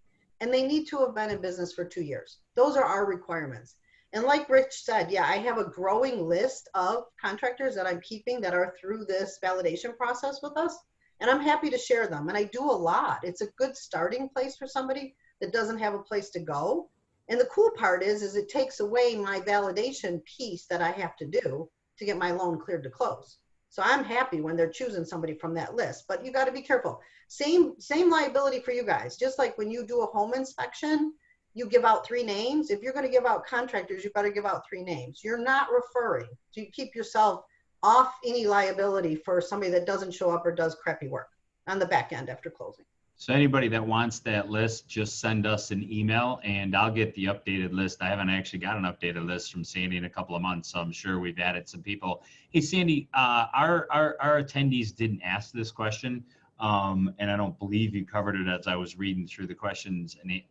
And they need to have been in business for 2 years. Those are our requirements. And like Rich said, yeah, I have a growing list of contractors that I'm keeping that are through this validation process with us. And I'm happy to share them. And I do a lot. It's a good starting place for somebody that doesn't have a place to go. And the cool part is it takes away my validation piece that I have to do to get my loan cleared to close. So I'm happy when they're choosing somebody from that list, but you got to be careful. Same liability for you guys. Just like when you do a home inspection, you give out 3 names. If you're going to give out contractors, you better give out 3 names. You're not referring. So you keep yourself off any liability for somebody that doesn't show up or does crappy work on the back end after closing. So anybody that wants that list, just send us an email and I'll get the updated list. I haven't actually got an updated list from Sandy in a couple of months, so I'm sure we've added some people. Hey, Sandy, our attendees didn't ask this question, and I don't believe you covered it as I was reading through the questions and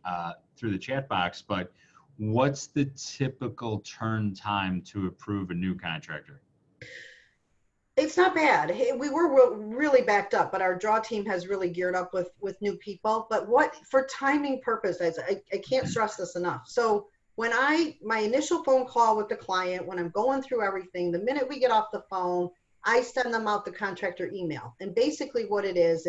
through the chat box, but what's the typical turn time to approve a new contractor? It's not bad. We were really backed up, but our draw team has really geared up with new people. But for timing purposes, I can't stress this enough. So when my initial phone call with the client, when I'm going through everything, the minute we get off the phone, I send them out the contractor email. And basically what it is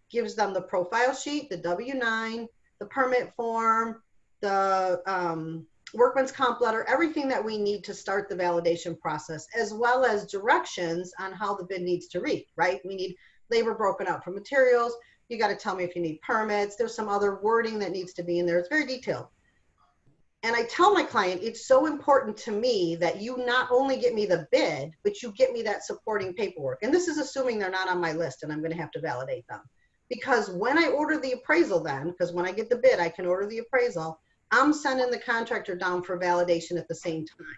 gives them the profile sheet, the W-9, the permit form, the workman's comp letter, everything that we need to start the validation process, as well as directions on how the bid needs to read, right? We need labor broken out from materials. You got to tell me if you need permits. There's some other wording that needs to be in there. It's very detailed. And I tell my client, it's so important to me that you not only get me the bid, but you get me that supporting paperwork. And this is assuming they're not on my list and I'm going to have to validate them. Because when I order the appraisal then, because when I get the bid, I can order the appraisal, I'm sending the contractor down for validation at the same time.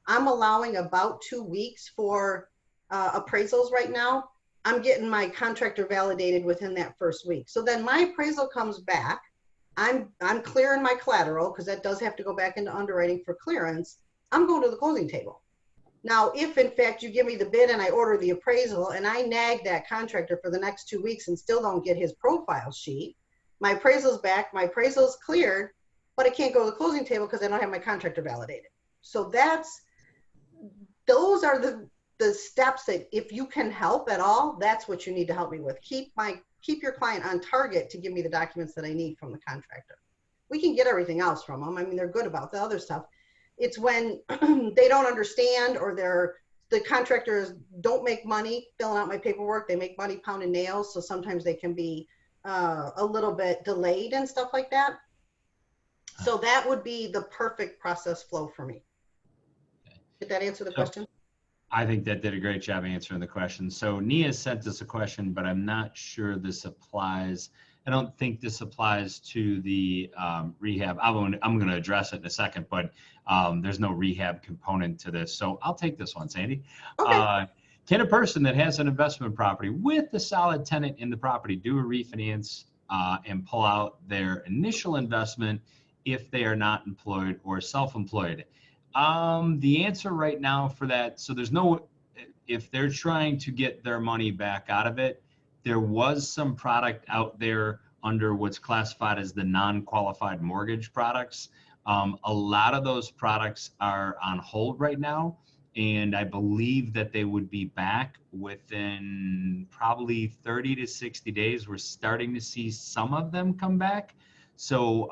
I'm allowing about 2 weeks for appraisals right now. I'm getting my contractor validated within that first week. So then my appraisal comes back. I'm clearing my collateral because that does have to go back into underwriting for clearance. I'm going to the closing table. Now, if in fact you give me the bid and I order the appraisal and I nag that contractor for the next 2 weeks and still don't get his profile sheet, my appraisal's back, my appraisal's cleared, but I can't go to the closing table because I don't have my contractor validated. So those are the steps that if you can help at all, that's what you need to help me with. Keep your client on target to give me the documents that I need from the contractor. We can get everything else from them. I mean, they're good about the other stuff. It's when they don't understand or the contractors don't make money filling out my paperwork. They make money pounding nails. So sometimes they can be a little bit delayed and stuff like that. So that would be the perfect process flow for me. Did that answer the question? I think that did a great job answering the question. So Nia sent us a question, but I'm not sure this applies. I don't think this applies to the rehab. I'm going to address it in a second, but there's no rehab component to this. So I'll take this one, Sandy. Okay. Can a person that has an investment property with a solid tenant in the property do a refinance and pull out their initial investment if they are not employed or self-employed? The answer right now for that, so there's no, if they're trying to get their money back out of it, there was some product out there under what's classified as the non-qualified mortgage products. A lot of those products are on hold right now, and I believe that they would be back within probably 30 to 60 days. We're starting to see some of them come back. So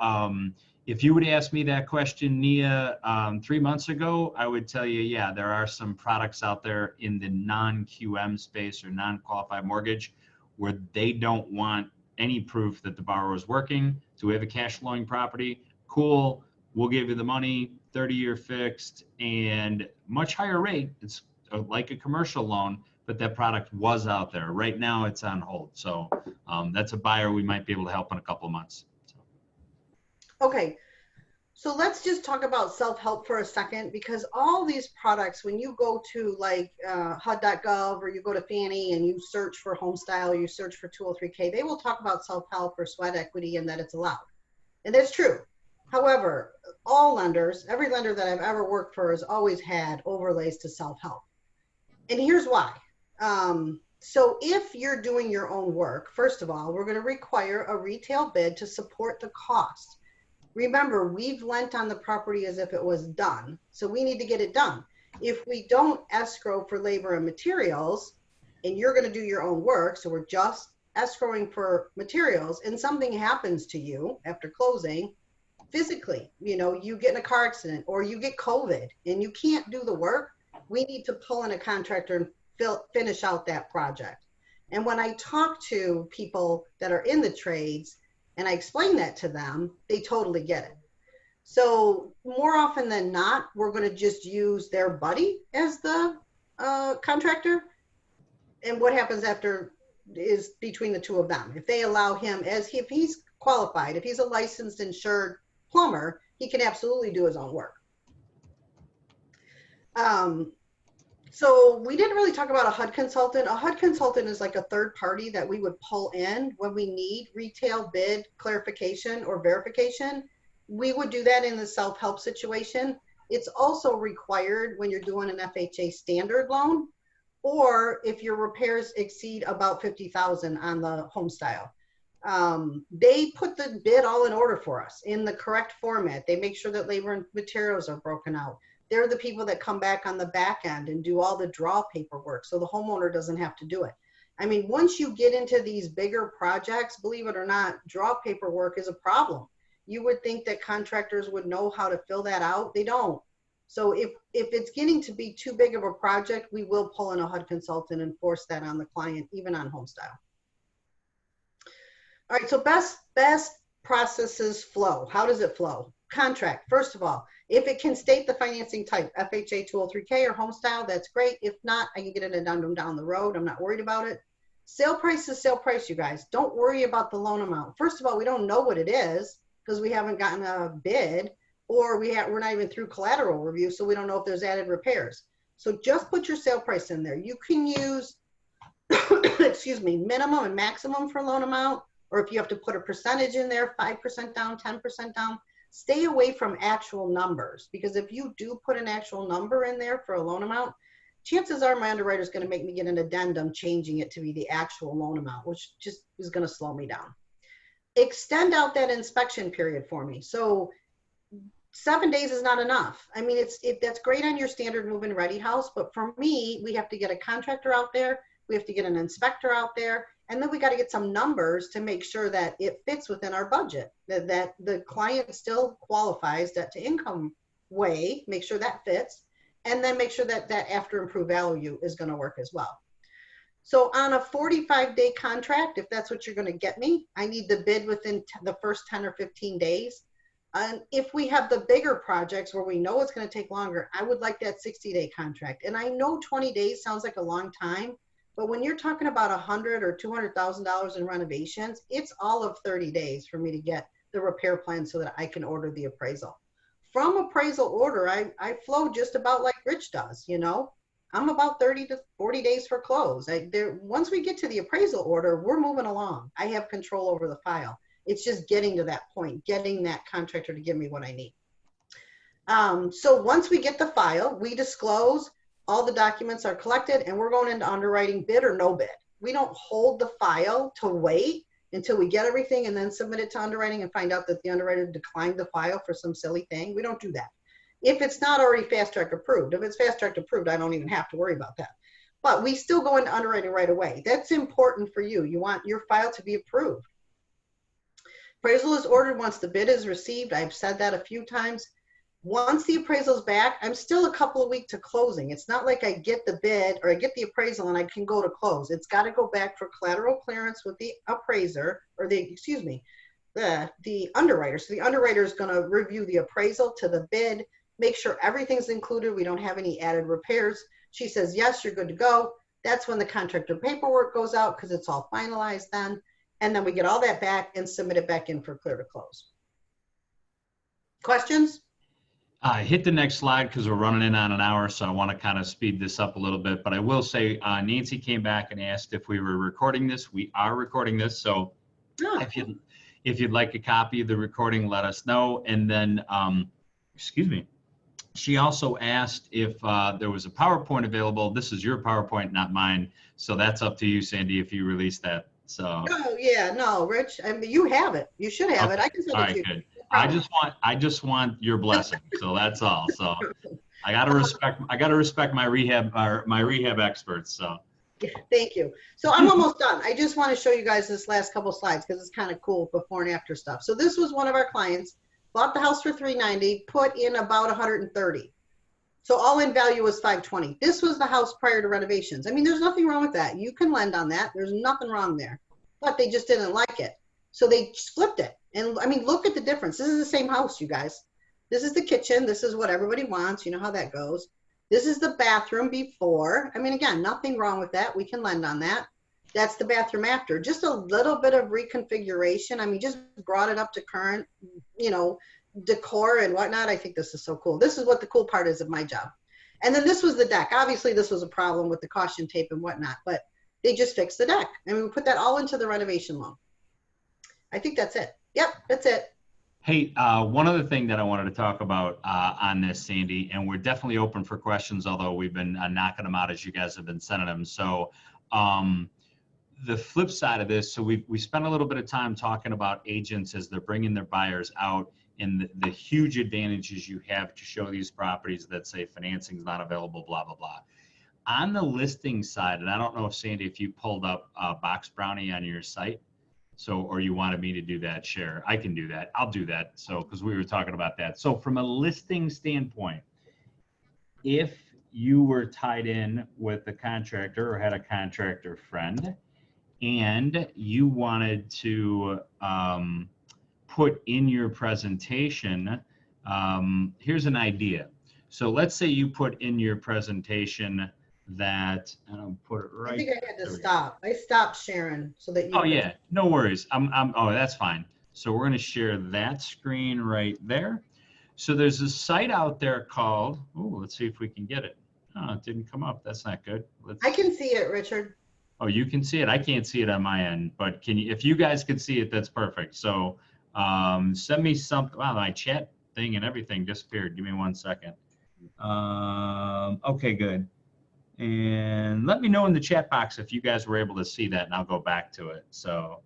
if you would ask me that question, Nia, 3 months ago, I would tell you, yeah, there are some products out there in the non-QM space or non-qualified mortgage where they don't want any proof that the borrower is working. So we have a cash flowing property. Cool. We'll give you the money, 30-year fixed and much higher rate. It's like a commercial loan, but that product was out there. Right now it's on hold. So that's a buyer we might be able to help in a couple of months. Okay, so let's just talk about self-help for a second, because all these products, when you go to like HUD.gov or you go to Fannie and you search for home style, you search for 203K, they will talk about self-help or sweat equity and that it's allowed. And that's true. However, all lenders, every lender that I've ever worked for has always had overlays to self-help. And here's why. So if you're doing your own work, first of all, we're going to require a retail bid to support the cost. Remember, we've lent on the property as if it was done, so we need to get it done. If we don't escrow for labor and materials, and you're going to do your own work, so we're just escrowing for materials, and something happens to you after closing, physically, you get in a car accident or you get COVID and you can't do the work, we need to pull in a contractor and finish out that project. And when I talk to people that are in the trades, and I explain that to them, they totally get it. So more often than not, we're going to just use their buddy as the contractor. And what happens after is between the two of them. If they allow him, if he's qualified, if he's a licensed insured plumber, he can absolutely do his own work. So we didn't really talk about a HUD consultant. A HUD consultant is like a third party that we would pull in when we need retail bid clarification or verification. We would do that in the self-help situation. It's also required when you're doing an FHA standard loan. or if your repairs exceed about 50,000 on the home style. They put the bid all in order for us in the correct format. They make sure that labor and materials are broken out. They're the people that come back on the back end and do all the draw paperwork, so the homeowner doesn't have to do it. I mean, once you get into these bigger projects, believe it or not, draw paperwork is a problem. You would think that contractors would know how to fill that out. They don't. So if it's getting to be too big of a project, we will pull in a HUD consultant and force that on the client, even on home style. All right, so best processes flow. How does it flow? Contract, first of all, if it can state the financing type, FHA 203K or home style, that's great. If not, I can get an addendum down the road. I'm not worried about it. Sale price is sale price, you guys. Don't worry about the loan amount. First of all, we don't know what it is because we haven't gotten a bid, or we're not even through collateral review, so we don't know if there's added repairs. So just put your sale price in there. You can use, excuse me, minimum and maximum for loan amount, or if you have to put a percentage in there, 5% down, 10% down. Stay away from actual numbers, because if you do put an actual number in there for a loan amount, chances are my underwriter is going to make me get an addendum changing it to be the actual loan amount, which just is going to slow me down. Extend out that inspection period for me. So 7 days is not enough. I mean, that's great on your standard move-in ready house, but for me, we have to get a contractor out there, we have to get an inspector out there, and then we got to get some numbers to make sure that it fits within our budget, that the client still qualifies that to income way, make sure that fits, and then make sure that that after improved value is going to work as well. So on a 45-day contract, if that's what you're going to get me, I need the bid within the first 10 or 15 days. And if we have the bigger projects where we know it's going to take longer, I would like that 60-day contract. And I know 20 days sounds like a long time, but when you're talking about $100,000 or $200,000 in renovations, it's all of 30 days for me to get the repair plan so that I can order the appraisal. From appraisal order, I flow just about like Rich does, you know. I'm about 30 to 40 days for close. Once we get to the appraisal order, we're moving along. I have control over the file. It's just getting to that point, getting that contractor to give me what I need. So once we get the file, we disclose, all the documents are collected, and we're going into underwriting, bid or no bid. We don't hold the file to wait until we get everything and then submit it to underwriting and find out that the underwriter declined the file for some silly thing. We don't do that. If it's not already fast track approved, if it's fast track approved, I don't even have to worry about that. But we still go into underwriting right away. That's important for you. You want your file to be approved. Appraisal is ordered once the bid is received. I've said that a few times. Once the appraisal is back, I'm still a couple of weeks to closing. It's not like I get the bid or I get the appraisal and I can go to close. It's got to go back for collateral clearance with the appraiser, or the underwriter. So the underwriter is going to review the appraisal to the bid, make sure everything's included. We don't have any added repairs. She says, yes, you're good to go. That's when the contractor paperwork goes out because it's all finalized then. And then we get all that back and submit it back in for clear to close. Questions? Hit the next slide because we're running in on an hour, so I want to kind of speed this up a little bit. But I will say Nancy came back and asked if we were recording this. We are recording this, so if you'd like a copy of the recording, let us know. And then, excuse me, she also asked if there was a PowerPoint available. This is your PowerPoint, not mine. So that's up to you, Sandy, if you release that. So. Oh yeah, no, Rich. I mean, you have it. You should have it. I can send it to you. Good. I just want your blessing. So that's all. So I gotta respect my rehab experts. So. Yeah, thank you. So I'm almost done. I just want to show you guys this last couple slides because it's kind of cool before and after stuff. So this was one of our clients, bought the house for $390, put in about $130. So all in value was $520. This was the house prior to renovations. I mean, there's nothing wrong with that. You can lend on that. There's nothing wrong there. But they just didn't like it. So they flipped it. And I mean, look at the difference. This is the same house, you guys. This is the kitchen. This is what everybody wants. You know how that goes. This is the bathroom before. I mean, again, nothing wrong with that. We can lend on that. That's the bathroom after. Just a little bit of reconfiguration. I mean, just brought it up to current, you know, decor and whatnot. I think this is so cool. This is what the cool part is of my job. And then this was the deck. Obviously, this was a problem with the caution tape and whatnot, but they just fixed the deck. And we put that all into the renovation loan. I think that's it. Yep, that's it. Hey, one other thing that I wanted to talk about on this, Sandy, and we're definitely open for questions, although we've been knocking them out as you guys have been sending them. So um, the flip side of this, so we spent a little bit of time talking about agents as they're bringing their buyers out and the huge advantages you have to show these properties that say financing is not available, blah, blah, blah. On the listing side, and I don't know if Sandy, if you pulled up Box Brownie on your site, so, or you wanted me to do that, share, I can do that. I'll do that. So, because we were talking about that. So from a listing standpoint, if you were tied in with a contractor or had a contractor friend and you wanted to put in your presentation, here's an idea. So let's say you put in your presentation that, and I'll put it right. I think I had to stop. I stopped sharing so that you. Oh yeah, no worries. Oh, that's fine. So we're going to share that screen right there. So there's a site out there called, oh, let's see if we can get it. Oh, it didn't come up. That's not good. I can see it, Richard. Oh, you can see it. I can't see it on my end, but can you, if you guys can see it, that's perfect. So send me something. Wow, my chat thing and everything disappeared. Give me 1 second. Okay, good. And let me know in the chat box if you guys were able to see that, and I'll go back to it. So,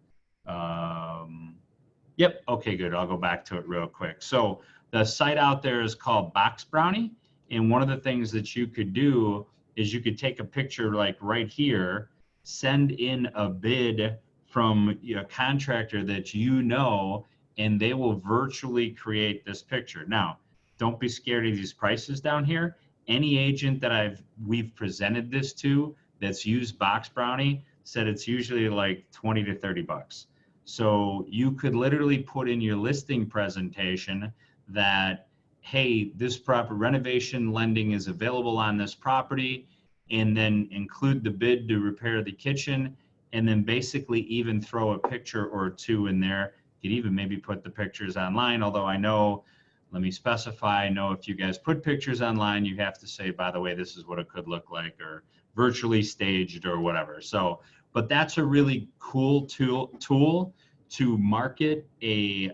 yep, okay, good. I'll go back to it real quick. So the site out there is called Box Brownie, and one of the things that you could do is you could take a picture like right here, send in a bid from a contractor that you know, and they will virtually create this picture. Now, don't be scared of these prices down here. Any agent that we've presented this to that's used Box Brownie said it's usually like 20 to 30 bucks. So you could literally put in your listing presentation that, hey, this proper renovation lending is available on this property, and then include the bid to repair the kitchen, and then basically even throw a picture or two in there. You could even maybe put the pictures online, although I know, let me specify, I know if you guys put pictures online, you have to say, by the way, this is what it could look like, or virtually staged or whatever. So, but that's a really cool tool to market a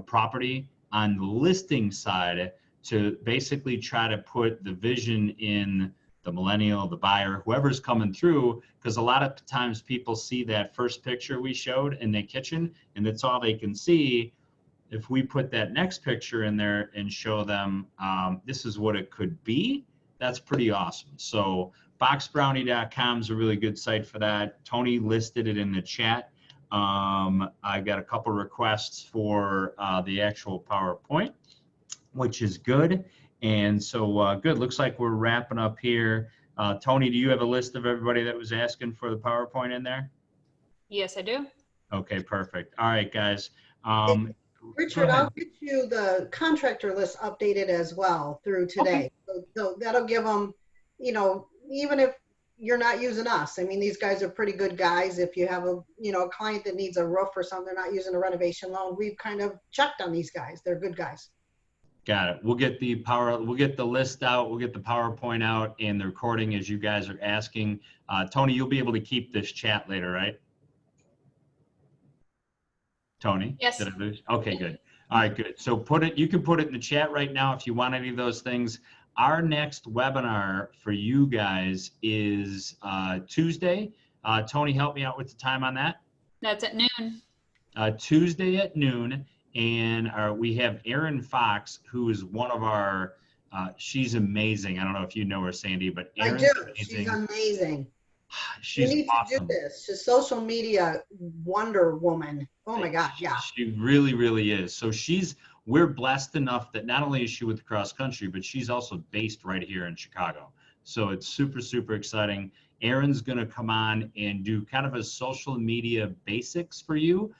property on the listing side, to basically try to put the vision in the millennial, the buyer, whoever's coming through, because a lot of times people see that first picture we showed in the kitchen and that's all they can see. If we put that next picture in there and show them this is what it could be, that's pretty awesome. So boxbrownie.com is a really good site for that. Tony listed it in the chat. I got a couple requests for the actual PowerPoint, which is good. And so good, looks like we're wrapping up here. Tony, do you have a list of everybody that was asking for the PowerPoint in there? Yes, I do. Okay, perfect. All right, guys. Richard, I'll get you the contractor list updated as well through today. Okay. So that'll give them, even if you're not using us, I mean, these guys are pretty good guys. If you have a client that needs a roof or something, they're not using a renovation loan, we've kind of checked on these guys. They're good guys. Got it. We'll get the list out. We'll get the PowerPoint out and the recording as you guys are asking. Tony, you'll be able to keep this chat later, right? Tony? Yes. Did I lose? Okay, good. All right, good. So you can put it in the chat right now if you want any of those things. Our next webinar for you guys is Tuesday. Tony, help me out with the time on that. That's at noon. Tuesday at noon. And we have Erin Fox, who is one of our, she's amazing. I don't know if you know her, Sandy, but Erin's I do. She's amazing. She's you need awesome. To do this. She's social media Wonder Woman. Oh my God, yeah. She really, really is. So we're blessed enough that not only is she with the cross country, but she's also based right here in Chicago. So it's super, super exciting. Erin's going to come on and do kind of a social media basics for you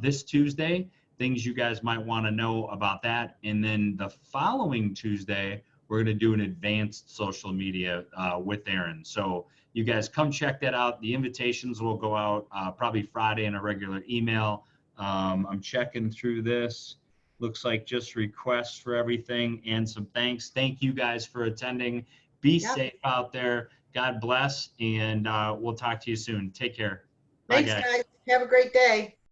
this Tuesday. Things you guys might want to know about that. And then the following Tuesday, we're going to do an advanced social media with Erin. So you guys come check that out. The invitations will go out probably Friday in a regular email. I'm checking through this. Looks like just requests for everything and some thanks. Thank you guys for attending. Be safe out there. God bless. And we'll talk to you soon. Take care. Thanks, guys. Have a great day.